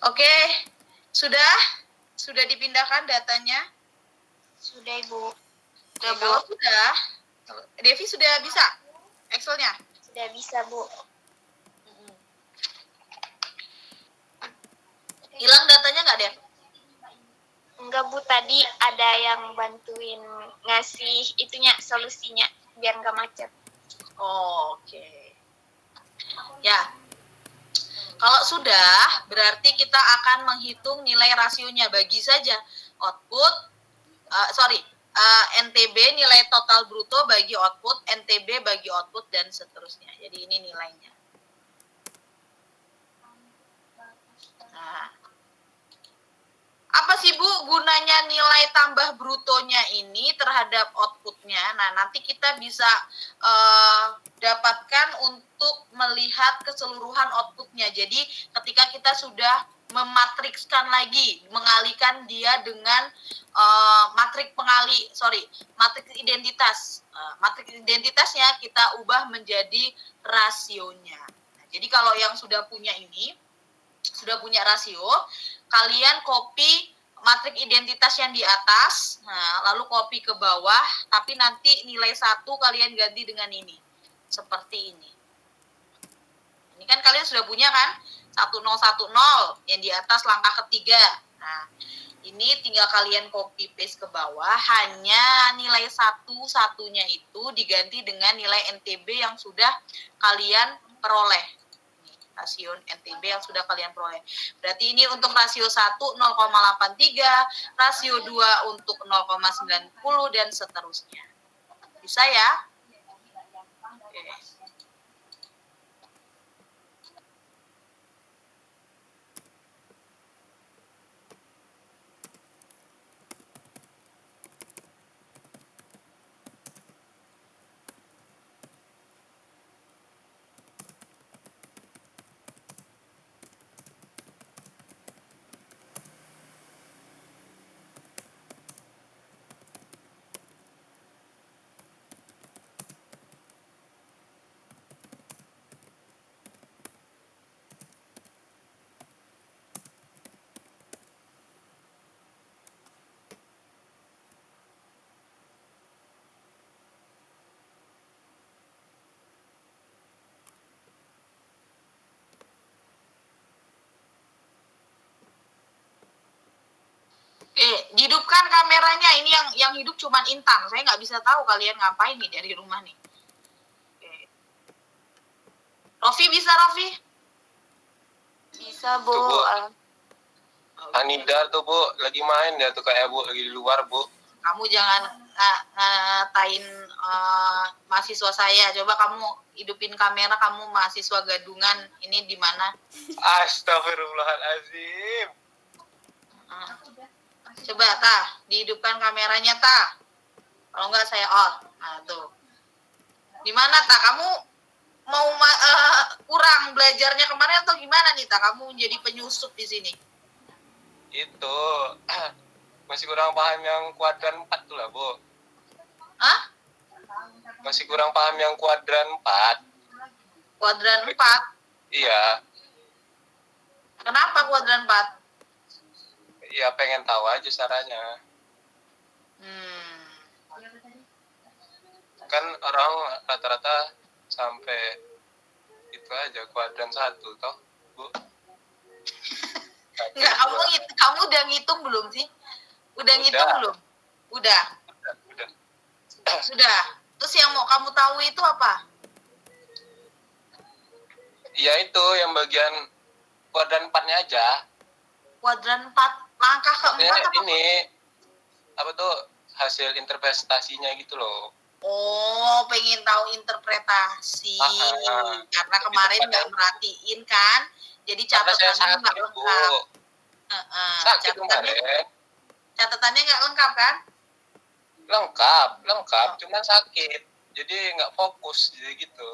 Oke, sudah dipindahkan datanya. Sudah Ibu. Oke, kalau sudah, Devi sudah bisa Excelnya. Sudah bisa Bu. Hilang datanya nggak, Dev? Enggak Bu, tadi ada yang bantuin ngasih itunya solusinya biar nggak macet. Oke. Ya, kalau sudah, berarti kita akan menghitung nilai rasionya. Bagi saja output, NTB nilai total bruto bagi output, NTB bagi output, dan seterusnya. Jadi ini nilainya. Nah, apa sih Bu gunanya nilai tambah brutonya ini terhadap outputnya? Nah, nanti kita bisa dapatkan untuk melihat keseluruhan outputnya. Jadi ketika kita sudah mematrikskan lagi, mengalihkan dia dengan matriks identitas. Matriks identitasnya kita ubah menjadi rasionya. Nah, jadi kalau yang sudah punya ini, sudah punya rasio, kalian copy matriks identitas yang di atas, nah, lalu copy ke bawah, tapi nanti nilai 1 kalian ganti dengan ini. Seperti ini. Ini kan kalian sudah punya kan? 1010 yang di atas langkah ketiga. Nah, ini tinggal kalian copy paste ke bawah, hanya nilai satunya itu diganti dengan nilai NTB yang sudah kalian peroleh. Rasio NTB yang sudah kalian peroleh. Berarti ini untuk rasio 1 0,83, rasio 2 untuk 0,90 dan seterusnya. Bisa ya? Oke. Hidupkan kameranya. Ini yang hidup cuman Intan. Saya nggak bisa tahu kalian ngapain nih dari rumah nih. Oke. Rofi bisa, Rofi? Bisa Bu. Tuh, Bu. Anida tuh Bu, lagi main ya tuh kayak Bu, lagi di luar Bu. Kamu jangan ngatain mahasiswa saya. Coba kamu hidupin kamera, kamu mahasiswa gadungan. Ini di mana? Astagfirullahaladzim. Coba Tah, dihidupkan kameranya Tah. Kalau enggak saya out. Nah tuh. Di mana Tah? Kamu mau kurang belajarnya kemarin atau gimana nih Tah? Kamu jadi penyusup di sini. Itu masih kurang paham yang kuadran 4 tuh lah Bu. Hah? Masih kurang paham yang kuadran 4. Kuadran 4? Iya. Kenapa kuadran 4? Ya pengen tahu aja caranya. Kan orang rata-rata sampai itu aja kuadran 1 toh, Bu. Enggak, kamu udah ngitung belum sih? Udah ngitung belum? Udah. Sudah. Terus yang mau kamu tahu itu apa? Ya itu yang bagian kuadran 4-nya aja. Kuadran 4 langkah keempat apa? Ini apa tuh hasil interpretasinya gitu loh. Oh, pengen tahu interpretasi. Karena kemarin nggak merhatiin kan. Jadi catatannya nggak lengkap. Sakit kemarin. Catatannya nggak lengkap kan? Lengkap, cuman sakit. Jadi nggak fokus, jadi gitu.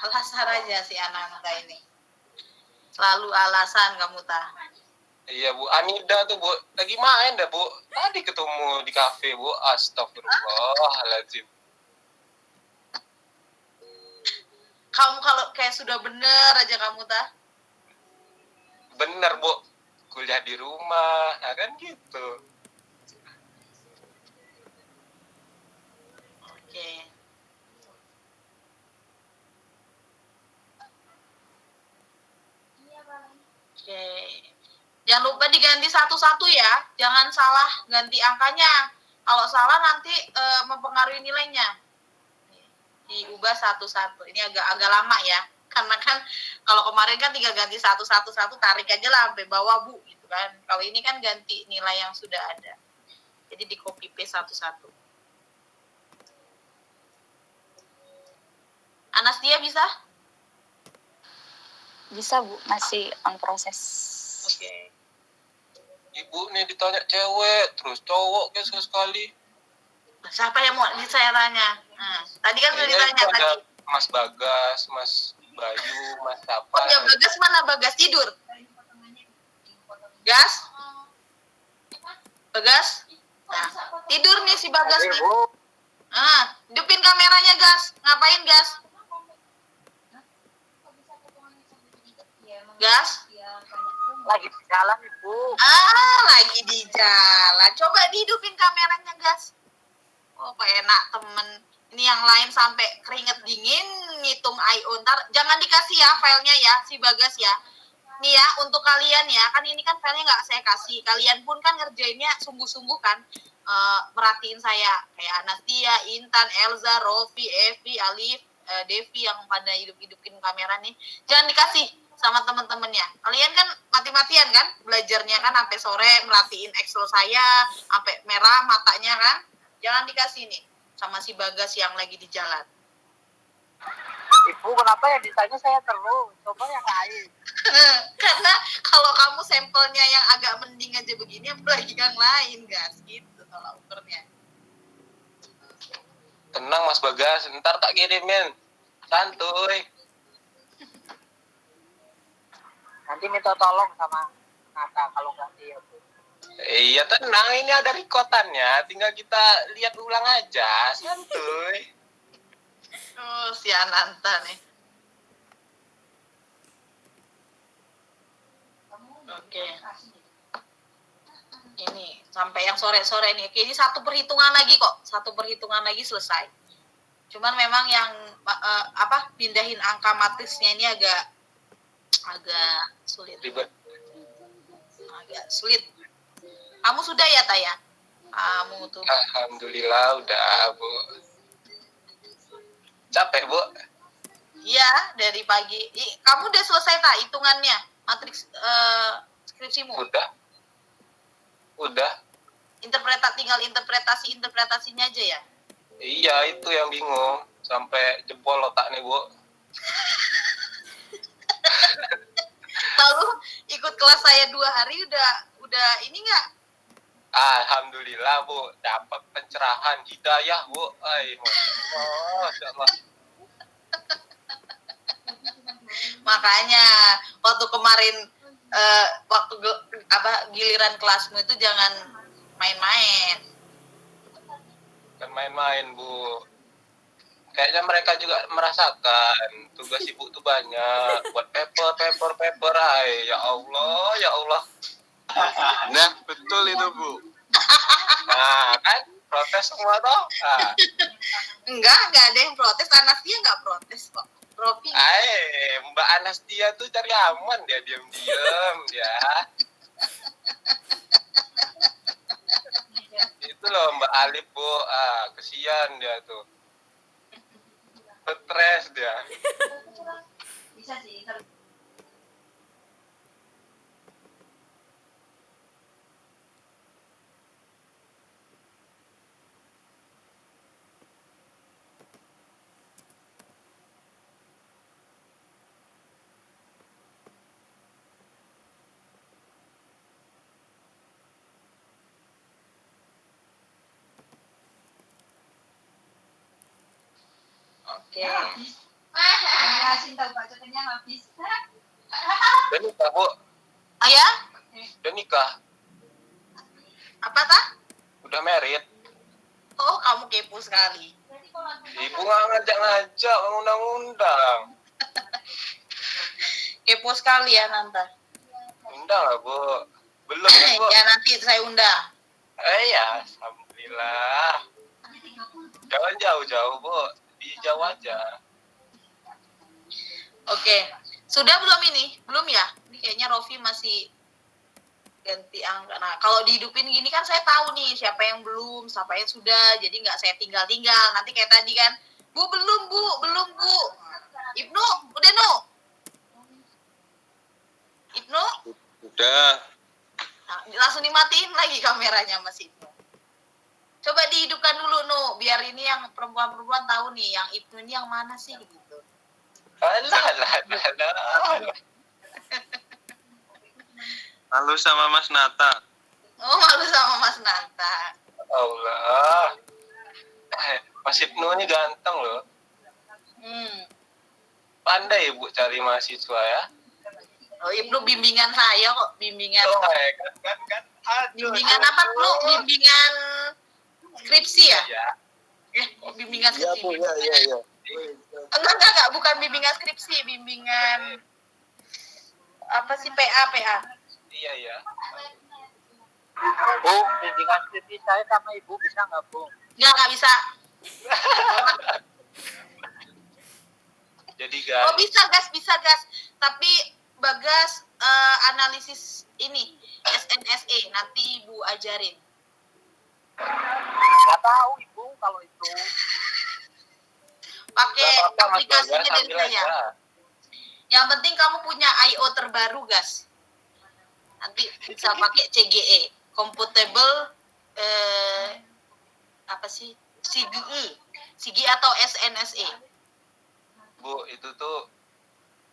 Alasan aja si anak-anak ini. Selalu alasan kamu Tah. Iya Bu, Anida tuh Bu, lagi main dah Bu. Tadi ketemu di kafe Bu, astagfirullahaladzim. Kamu kalau kayak sudah bener aja kamu Tah. bener Bu, kuliah di rumah, nah, kan gitu. Oke. Oke. Jangan lupa diganti satu-satu ya. Jangan salah ganti angkanya. Kalau salah nanti mempengaruhi nilainya. Diubah satu-satu. Ini agak lama ya. Karena kan kalau kemarin kan tinggal ganti satu-satu tarik aja lah sampai bawah Bu gitu kan. Kalau ini kan ganti nilai yang sudah ada. Jadi di copy paste satu-satu. Anastia bisa? Bisa Bu, masih on proses. Oke. Ibu nih ditanya cewek, terus cowok kayak sekali. Siapa yang mau saya tanya? Nah, tadi kan sudah Kayaknya ditanya itu ada tadi. Mas Bagas, Mas Bayu, Mas siapa? Oh ya, Bagas mana Bagas tidur? Gas? Bagas? Nah, tidur nih si Bagas nih. Hidupin kameranya Gas. Ngapain Gas? Gas? Lagi di jalan Ibu. Lagi di jalan. Coba dihidupin kameranya Gas. Oh, Pak enak temen. Ini yang lain sampai keringet dingin ngitung IO. Ntar jangan dikasih ya filenya ya si Bagas ya. Nih ya untuk kalian ya, kan ini kan filenya nggak saya kasih. Kalian pun kan ngerjainnya sungguh-sungguh kan. Merhatiin saya kayak Anastia, Intan, Elza, Rofi, Evi, Alif, Devi yang pada hidup-hidupin kamera nih. Jangan dikasih sama temen-temennya. Kalian kan mati-matian kan belajarnya kan sampai sore merhatiin Excel saya sampai merah matanya kan. Jangan dikasih nih sama si Bagas yang lagi di jalan. Ibu kenapa yang ditanya saya terus? Coba yang lain. Karena kalau kamu sampelnya yang agak mending aja begini, apalagi yang lain, Gas. Gitu kalau ukurnya. Tenang Mas Bagas, ntar tak kirimin. Santuy. Nanti minta tolong sama Nata kalau nggak dia Bu. Iya tenang, ini ada rekotannya. Tinggal kita lihat ulang aja, santuy. Oh, si Ananta nih. Oke. Ini sampai yang sore-sore nih. Oke, ini satu perhitungan lagi kok. Satu perhitungan lagi selesai. Cuman memang yang pindahin angka matriksnya ini agak sulit. Ribet. Agak sulit. Kamu sudah ya, Taya? Kamu tuh. Alhamdulillah udah, Bu. Capek, Bu? Iya, dari pagi. Kamu udah selesai tak hitungannya? Matriks skripsimu? Udah. Tinggal interpretasinya aja ya? Iya, itu yang bingung. Sampai jempol otak nih, Bu. Lalu ikut kelas saya 2 hari udah ini nggak? Alhamdulillah, Bu. Dapat pencerahan hidayah, Bu. Masya Allah. Makanya waktu kemarin giliran kelasmu itu jangan main-main. Kan main-main, Bu. Kayaknya mereka juga merasakan tugas ibu tuh banyak. Buat paper. Ya Allah. Nah, betul itu Bu. Nah, kan protes semua toh. Enggak ada yang protes. Anastia nggak protes kok. Rofi. Mbak Anastia tuh cari aman dia, diam-diam dia. Itu loh Mbak Alif, Bu. Kesian dia tuh. Stres dia. Bisa sih. Oke. Udah nikah, Bu? Ayah? Udah nikah? Apa tah? Udah married? Oh, kamu kepo sekali. Ibu nggak ngajak-ngajak undang-undang. Kepo sekali ya, Nanta. undang lah, Bu. Belum kan, Bu? Ya nanti saya undang. Ya, alhamdulillah. Jangan jauh-jauh, Bu. Di Jawa aja. Oke. Sudah belum ini? Belum ya? Ini kayaknya Rofi masih ganti angka. Nah, kalau dihidupin gini kan saya tahu nih siapa yang belum, siapa yang sudah. Jadi nggak saya tinggal-tinggal. Nanti kayak tadi kan, Bu, belum, Bu. Belum, Bu. Ibnu, udah, Nu? Ibnu? Udah. Nah, langsung dimatiin lagi kameranya Mas Ibnu. Coba dihidupkan dulu, Nu. Biar ini yang perempuan-perempuan tahu nih, yang Ibnu ini yang mana sih, gitu. Alah. Halo sama Mas Nata. Oh, malu sama Mas Nanta. Allah. Mas Ibnu ini ganteng loh. Pandai Ibu cari mahasiswa ya. Oh, Ibnu bimbingan saya kok, bimbingan. Oh, kan. Aduh, Bimbingan apa, Bu? Bimbingan skripsi ya? Ya. Bimbingan skripsi. Iya. Enggak, bukan bimbingan skripsi, bimbingan apa sih, PA. Iya. Bu, bimbingan skripsi saya sama Ibu bisa nggak, Bu? Enggak bisa. Jadi Oh, guys, bisa, gas. Tapi Bagas analisis ini SNSE nanti Ibu ajarin. Nggak tahu Ibu kalau itu. Pakai Gak apa-apa, Mas aplikasinya Bagas, dari ambil saya. aja. Yang penting kamu punya I/O terbaru, Gas. Nanti bisa pakai CGE, computable apa sih? CGE atau SNSE. Bu, itu tuh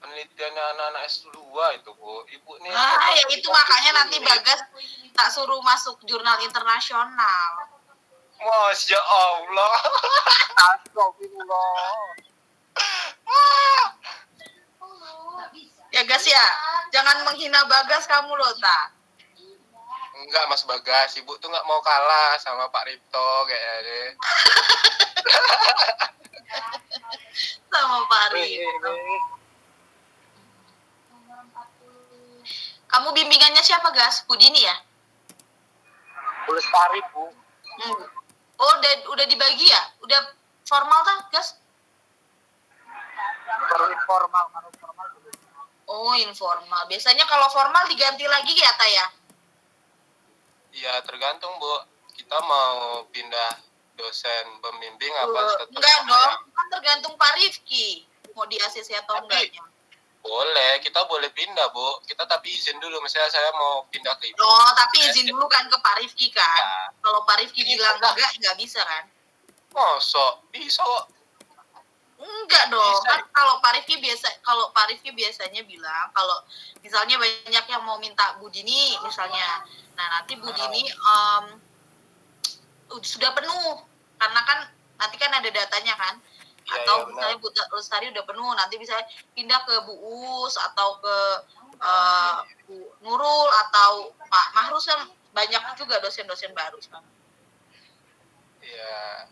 penelitiannya anak-anak S2 itu, Bu. Ibu nih. Ya itu makanya nanti Bagas tak suruh masuk jurnal internasional. Masya Allah. Astagfirullah. Ya Gas ya, jangan menghina Bagas kamu loh, Ta. Enggak, Mas Bagas. Ibu tuh nggak mau kalah sama Pak Ripto kayaknya. Sama Pak Rito. Kamu bimbingannya siapa, Gas? Bu Dini ya? Bu Lestari, Bu. Oh, udah dibagi ya? Udah formal tak, Gas? Baru informal, kalau formal belum. Oh, informal. Biasanya kalau formal diganti lagi ya, Ta ya? Ya, tergantung, Bu. Kita mau pindah dosen pembimbing apa? Enggak dong, kan tergantung Pak Rifki. Mau di ACC atau enggaknya. Boleh, kita boleh pindah, Bu. Kita tapi izin dulu, misalnya saya mau pindah ke Ibu. Oh, tapi izin dulu kan ke Pak Rifki kan? Ya. Kalau Pak Rifki Bisa bilang lah. enggak bisa kan? Masa? Bisa kok. Enggak dong, Bisa. kan kalau Pak Rifki biasanya bilang kalau misalnya banyak yang mau minta Bu Dini misalnya. Nah, nanti Bu Dini sudah penuh. Karena kan nanti kan ada datanya kan. Iya, Atau iya, misalnya Bu Lestari udah penuh, nanti bisa pindah ke Bu Us atau ke Bu Nurul atau Pak Mahrus, kan banyak juga dosen-dosen baru sekarang. Iya.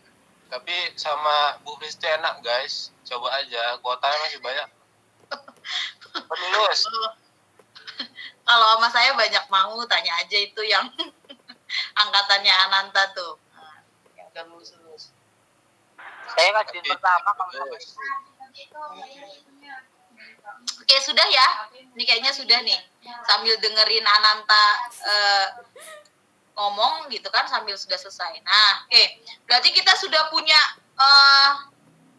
Tapi sama Bu Kristi enak, guys. Coba aja, kuotanya masih banyak. Penulis. Kalau sama saya banyak mau, tanya aja itu yang angkatannya Ananta tuh. Nah, yang udah lulus. Saya ngajuin pertama kalau sama Terus. Ibu. Oke, sudah ya. Ini kayaknya sudah nih. Sambil dengerin Ananta ngomong gitu kan, sambil sudah selesai. Nah, oke. Berarti kita sudah punya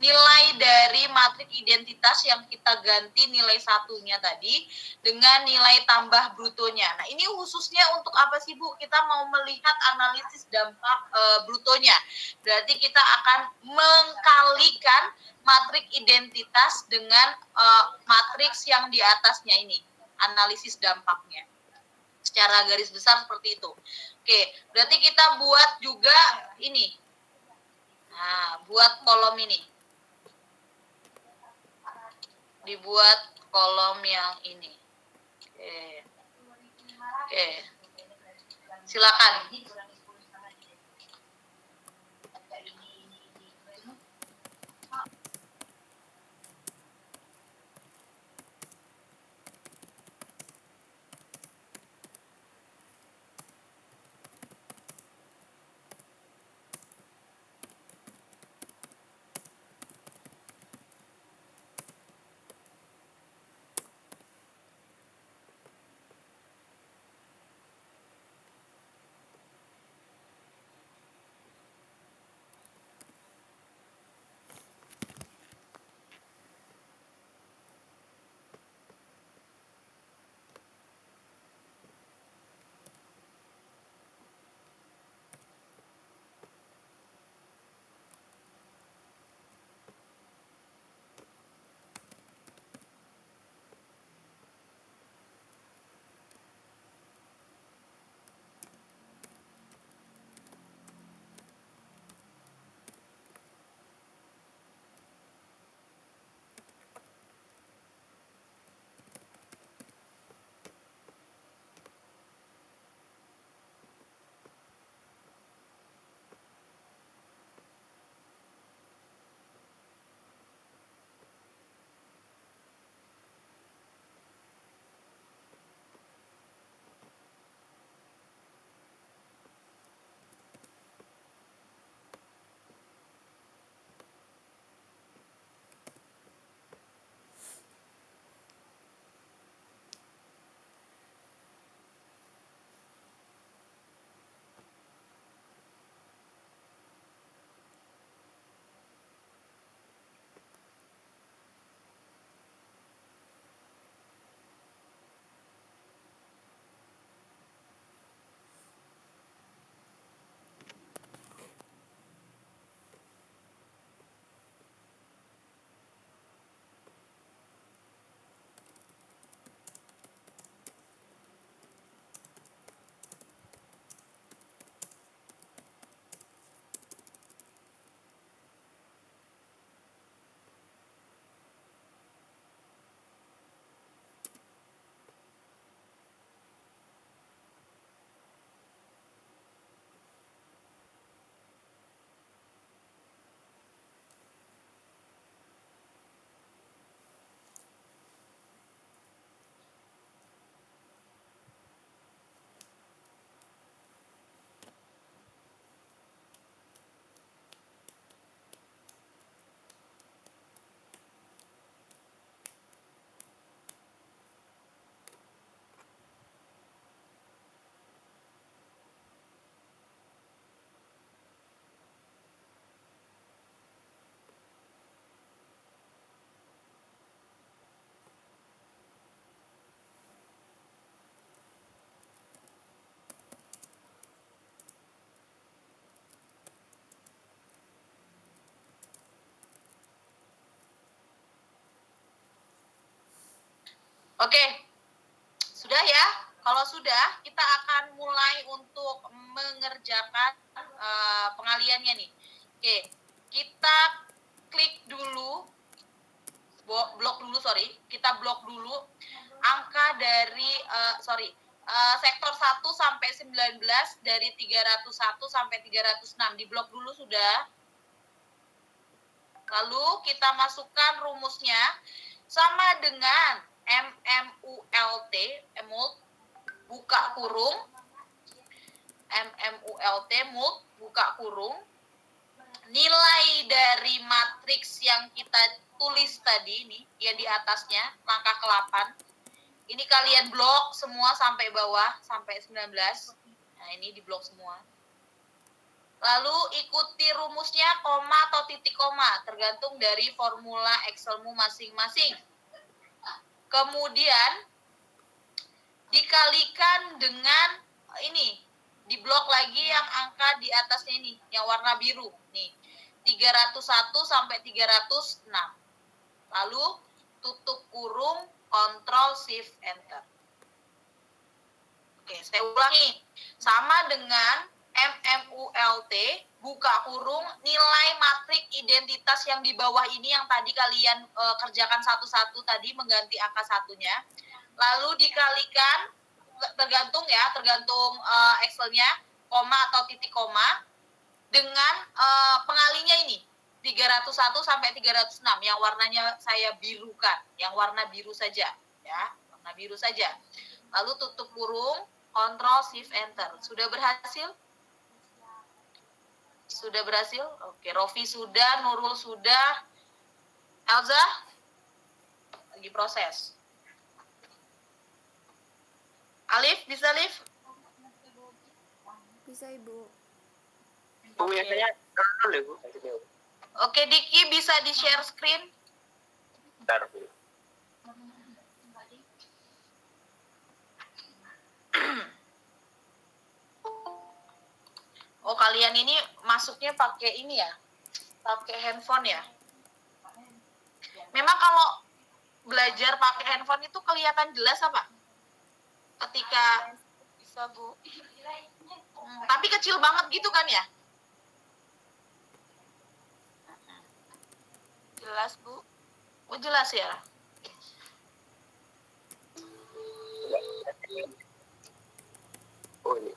nilai dari matrik identitas yang kita ganti nilai satunya tadi dengan nilai tambah brutonya. Nah, ini khususnya untuk apa sih, Bu? Kita mau melihat analisis dampak brutonya. Berarti kita akan mengkalikan matrik identitas dengan matriks yang di atasnya ini, analisis dampaknya. Secara garis besar seperti itu. Oke, berarti kita buat juga ini. Nah, buat kolom ini. Dibuat kolom yang ini. Oke. Silakan. Oke, sudah ya. Kalau sudah, kita akan mulai untuk mengerjakan pengaliannya nih. Oke, kita klik dulu, kita blok dulu angka dari, sektor 1 sampai 19 dari 301 sampai 306, di blok dulu sudah. Lalu kita masukkan rumusnya sama dengan MMULT, buka kurung, MMULT, buka kurung, nilai dari matriks yang kita tulis tadi, ini ya di atasnya, langkah ke-8. Ini kalian blok semua sampai bawah, sampai 19. Nah, ini di blok semua. Lalu ikuti rumusnya koma atau titik koma, tergantung dari formula Excelmu masing-masing. Kemudian dikalikan dengan ini, di blok lagi yang angka di atasnya ini, yang warna biru nih, 301 sampai 306. Lalu tutup kurung, Ctrl Shift Enter. Oke, saya ulangi, sama dengan MMULT, buka kurung, nilai matrik identitas yang di bawah ini yang tadi kalian kerjakan satu-satu tadi, mengganti angka satunya. Lalu dikalikan, tergantung Excelnya, koma atau titik koma, dengan pengalinya ini, 301 sampai 306, yang warnanya saya birukan, yang warna biru saja, ya, warna biru saja. Lalu tutup kurung, Ctrl Shift Enter. Sudah berhasil? Sudah berhasil? Oke, Rofi sudah, Nurul sudah, Elza lagi proses. Alif, bisa Alif? Bisa Ibu. Bu, biasanya dulu Bu. Oke, Diki bisa di-share screen? Bentar, Bu. Oh, kalian ini masuknya pakai ini ya? Pakai handphone ya? Memang kalau belajar pakai handphone itu kelihatan jelas apa? Ketika bisa, Bu. Tapi kecil banget gitu kan ya? Jelas, Bu. Oh, jelas ya? Oh, ini.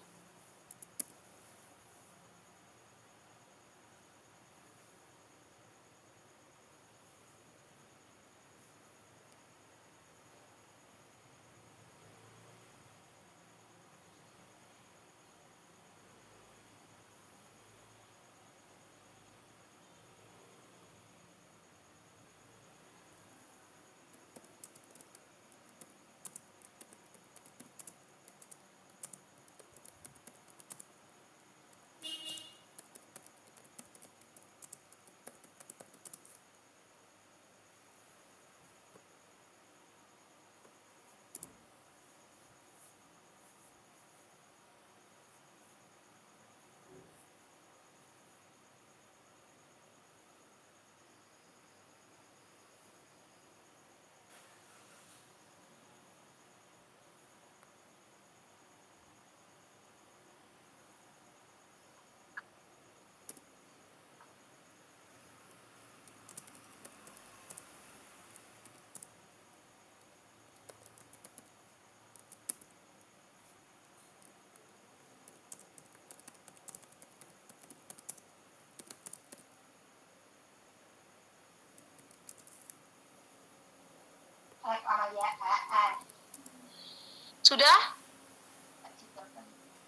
Sudah?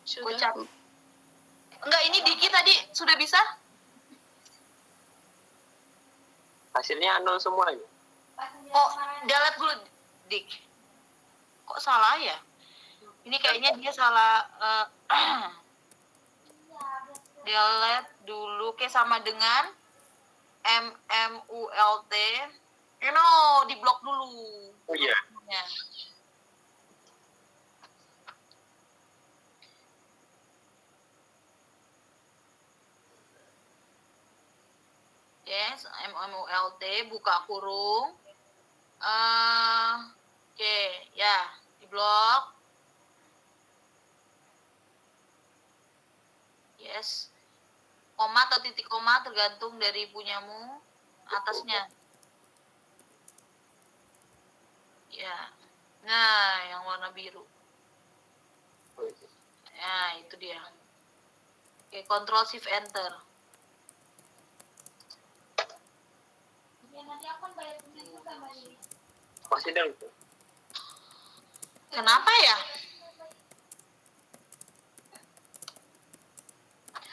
Sudah. Enggak, ini Diki tadi sudah bisa? Hasilnya 0 semua ini. Oh, delete dulu, Dik. Kok salah ya? Ini kayaknya dia salah. Delete dulu. Oke, sama dengan MMULT. No, diblok dulu. Oh iya. Ya. Yes, MMULT, buka kurung. Oke, ya, di blok. Yes. Koma atau titik koma tergantung dari punyamu. Atasnya. Ya. Nah, yang warna biru. Ya, itu dia. Oke, Ctrl Shift Enter. Masih dong. Kenapa ya?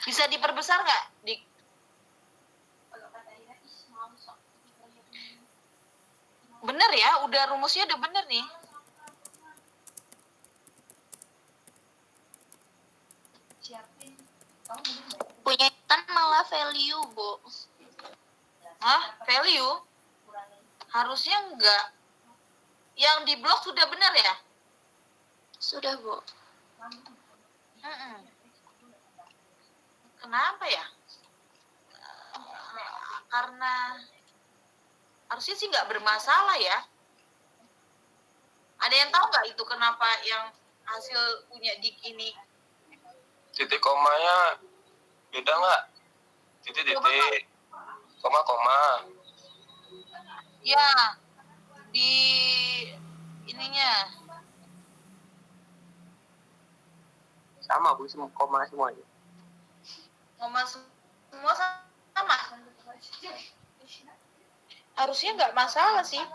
Bisa diperbesar nggak, Dik? Bener ya, udah rumusnya udah bener nih. Punya kan malah value, Bu. Hah? Value? Harusnya enggak. Yang di blok sudah benar ya? Sudah, Bu. Mm-mm. Kenapa ya? Karena harusnya sih nggak bermasalah ya. Ada yang tahu nggak itu kenapa yang hasil punya Dik ini? Titik komanya beda nggak? Titik-titik, koma-koma. Ya, di ininya. Sama Bu, koma semuanya. Koma semua sama. Harusnya nggak masalah sih.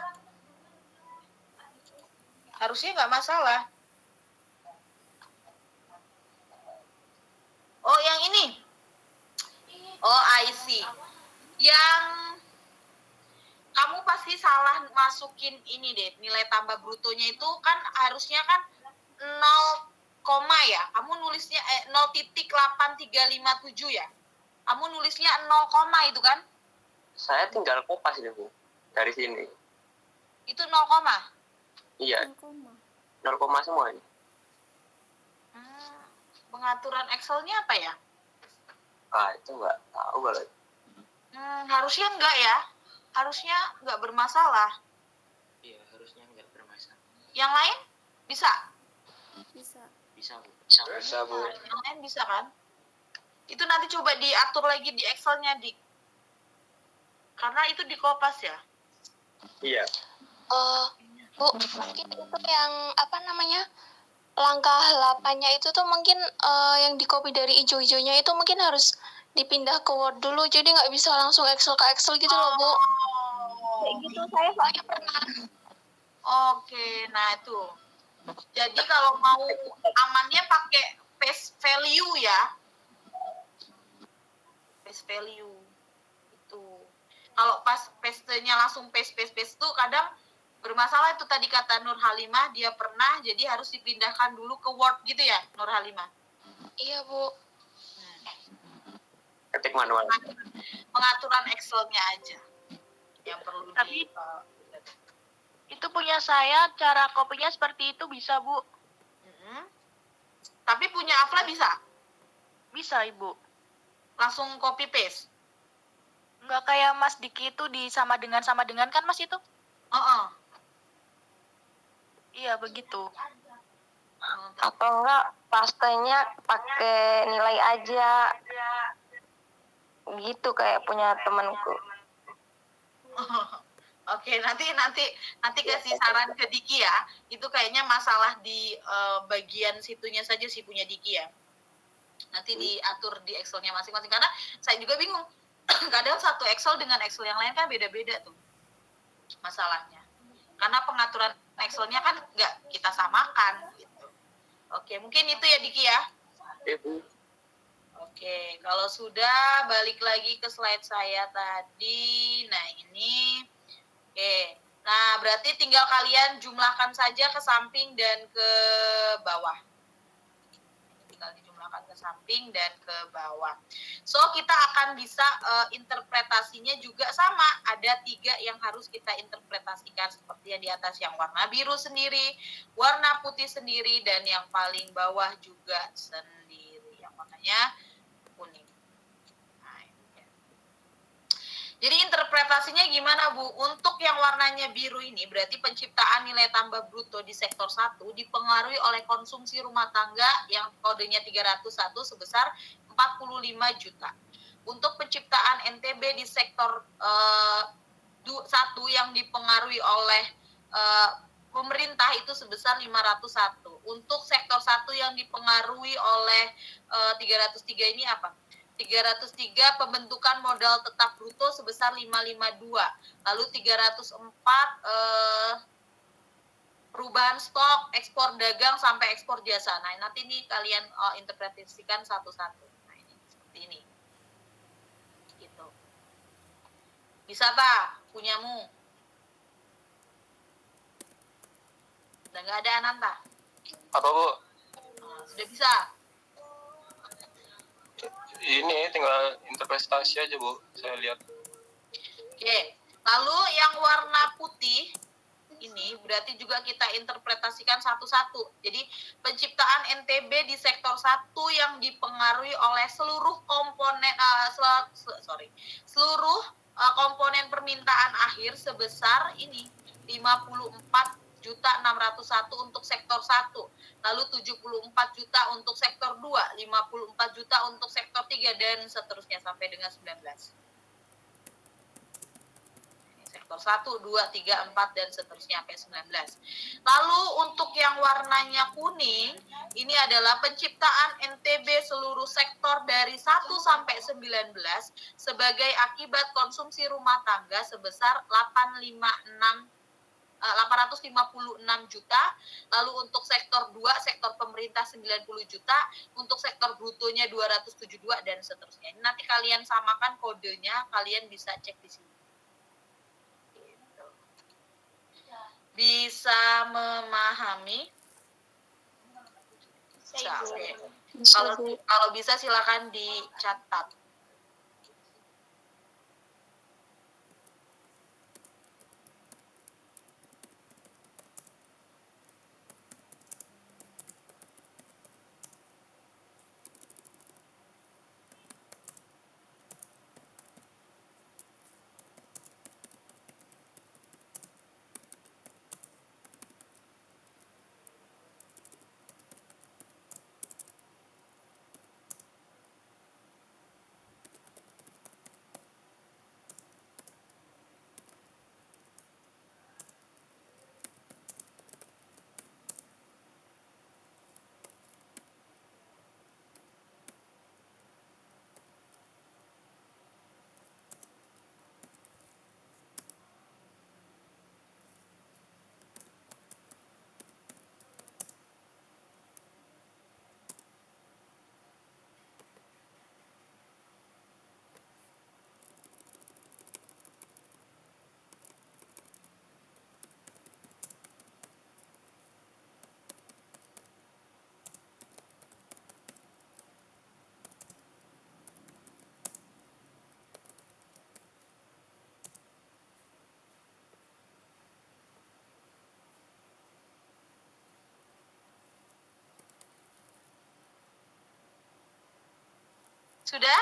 Harusnya nggak masalah. Oh, yang ini. Oh, I see. Yang kamu pasti salah masukin ini deh. Nilai tambah brutonya itu kan harusnya kan 0, ya. Kamu nulisnya 0,8357 ya. Kamu nulisnya 0, itu kan? Saya tinggal kopas deh Bu, dari sini. Itu 0, Iya, 0 semuanya. Pengaturan Excel-nya apa ya? Itu nggak tahu kalau. Harusnya enggak ya. Harusnya enggak bermasalah. Iya, harusnya nggak bermasalah. Yang lain bisa? Bisa. Bisa Bu. Bisa Bu. Yang lain bisa kan? Itu nanti coba diatur lagi di Excel-nya, Dik. Karena itu di Kopas ya. Iya. Bu, mungkin itu yang apa namanya? Langkah 8-nya itu tuh mungkin yang di copy dari ijo-ijonya itu mungkin harus dipindah ke Word dulu, jadi nggak bisa langsung Excel ke Excel gitu loh, Bu. Kayak gitu, saya soalnya pernah. Oke, nah itu. Jadi kalau mau amannya pakai paste value ya. Paste value. Itu. Kalau pas paste-nya langsung paste tuh kadang bermasalah. Itu tadi kata Nur Halimah, dia pernah jadi harus dipindahkan dulu ke Word gitu ya, Nur Halimah. Iya, Bu. Ketik manual. Pengaturan Excel-nya aja yang perlu Tapi itu punya saya, cara kopinya seperti itu bisa, Bu. Tapi punya Afla bisa? Bisa, Ibu. Langsung copy paste? Nggak kayak Mas Diki itu di sama dengan kan, Mas itu? Iya, begitu. Atau enggak pastenya pakai nilai aja. Gitu kayak punya temanku. Oke, nanti kasih saran ke Diki ya. Itu kayaknya masalah di bagian situnya saja sih punya Diki ya. Nanti diatur di Excel-nya masing-masing, karena saya juga bingung. Kadang satu Excel dengan Excel yang lain kan beda-beda tuh masalahnya. Karena pengaturan Excel-nya kan nggak kita samakan gitu. Oke, mungkin itu ya Diki ya. Oke, kalau sudah balik lagi ke slide saya tadi. Nah, ini. Oke. Nah, berarti tinggal kalian jumlahkan saja ke samping dan ke bawah. Tinggal dijumlahkan ke samping dan ke bawah. So, kita akan bisa interpretasinya juga sama. Ada 3 yang harus kita interpretasikan seperti yang di atas, yang warna biru sendiri, warna putih sendiri, dan yang paling bawah juga sendiri. Yang warnanya kuning. Nah, ini. Jadi interpretasinya gimana Bu? Untuk yang warnanya biru ini berarti penciptaan nilai tambah bruto di sektor 1 dipengaruhi oleh konsumsi rumah tangga yang kodenya 301 sebesar 45 juta. Untuk penciptaan NTB di sektor 1 yang dipengaruhi oleh pemerintah itu sebesar 501. Untuk sektor 1 yang dipengaruhi oleh 303 ini apa? 303 pembentukan modal tetap bruto sebesar 552. Lalu 304 perubahan stok, ekspor dagang sampai ekspor jasa. Nah, nanti ini kalian interpretasikan satu-satu. Nah, ini seperti ini. Gitu. Bisa tak? Punyamu? Udah nggak ada Ananta? Apa Bu? Nah, sudah bisa? Ini tinggal interpretasi aja Bu, saya lihat. Oke. Lalu yang warna putih ini berarti juga kita interpretasikan satu-satu. Jadi penciptaan NTB di sektor 1 yang dipengaruhi oleh seluruh komponen komponen permintaan akhir sebesar ini 54.601 untuk sektor 1, lalu 74 juta untuk sektor 2, 54 juta untuk sektor 3 dan seterusnya sampai dengan 19. Sektor 1, 2, 3, 4, dan seterusnya sampai 19. Lalu untuk yang warnanya kuning, ini adalah penciptaan NTB seluruh sektor dari 1 sampai 19 sebagai akibat konsumsi rumah tangga sebesar 856 juta, lalu untuk sektor 2, sektor pemerintah 90 juta, untuk sektor brutonya 272 dan seterusnya. Ini nanti kalian samakan kodenya, kalian bisa cek di sini. Bisa memahami? Bisa. Oke. Kalau bisa silakan dicatat. Sudah?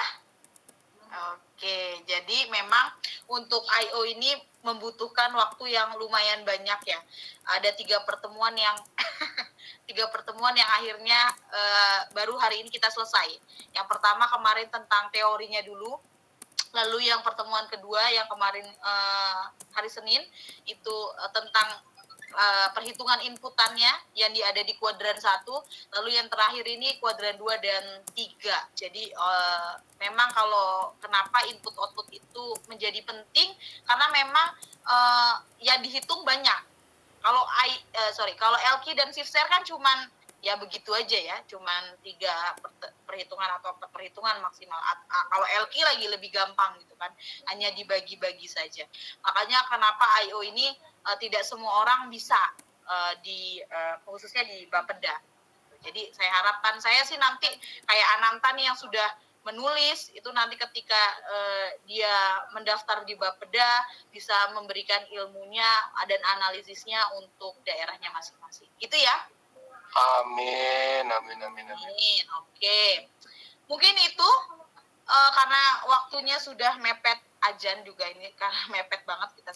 Oke, jadi memang untuk I.O. ini membutuhkan waktu yang lumayan banyak ya. Ada 3 pertemuan yang 3 pertemuan yang akhirnya baru hari ini kita selesai. Yang pertama kemarin tentang teorinya dulu. Lalu yang pertemuan kedua yang kemarin hari Senin itu tentang perhitungan inputannya yang ada di kuadran 1, lalu yang terakhir ini kuadran 2 dan 3. Jadi memang kalau kenapa input output itu menjadi penting karena memang yang dihitung banyak. Kalau Elki dan Sifser kan cuman ya begitu aja ya, cuman 3 perhitungan atau 4 perhitungan maksimal. Kalau LQ lagi lebih gampang gitu kan, hanya dibagi-bagi saja. Makanya kenapa I.O. ini tidak semua orang bisa khususnya di Bapeda. Jadi saya harapkan, saya sih nanti kayak Ananta nih yang sudah menulis, itu nanti ketika dia mendaftar di Bapeda bisa memberikan ilmunya dan analisisnya untuk daerahnya masing-masing. Gitu ya. Amin. Oke. Mungkin itu karena waktunya sudah mepet ajan juga ini karena mepet banget kita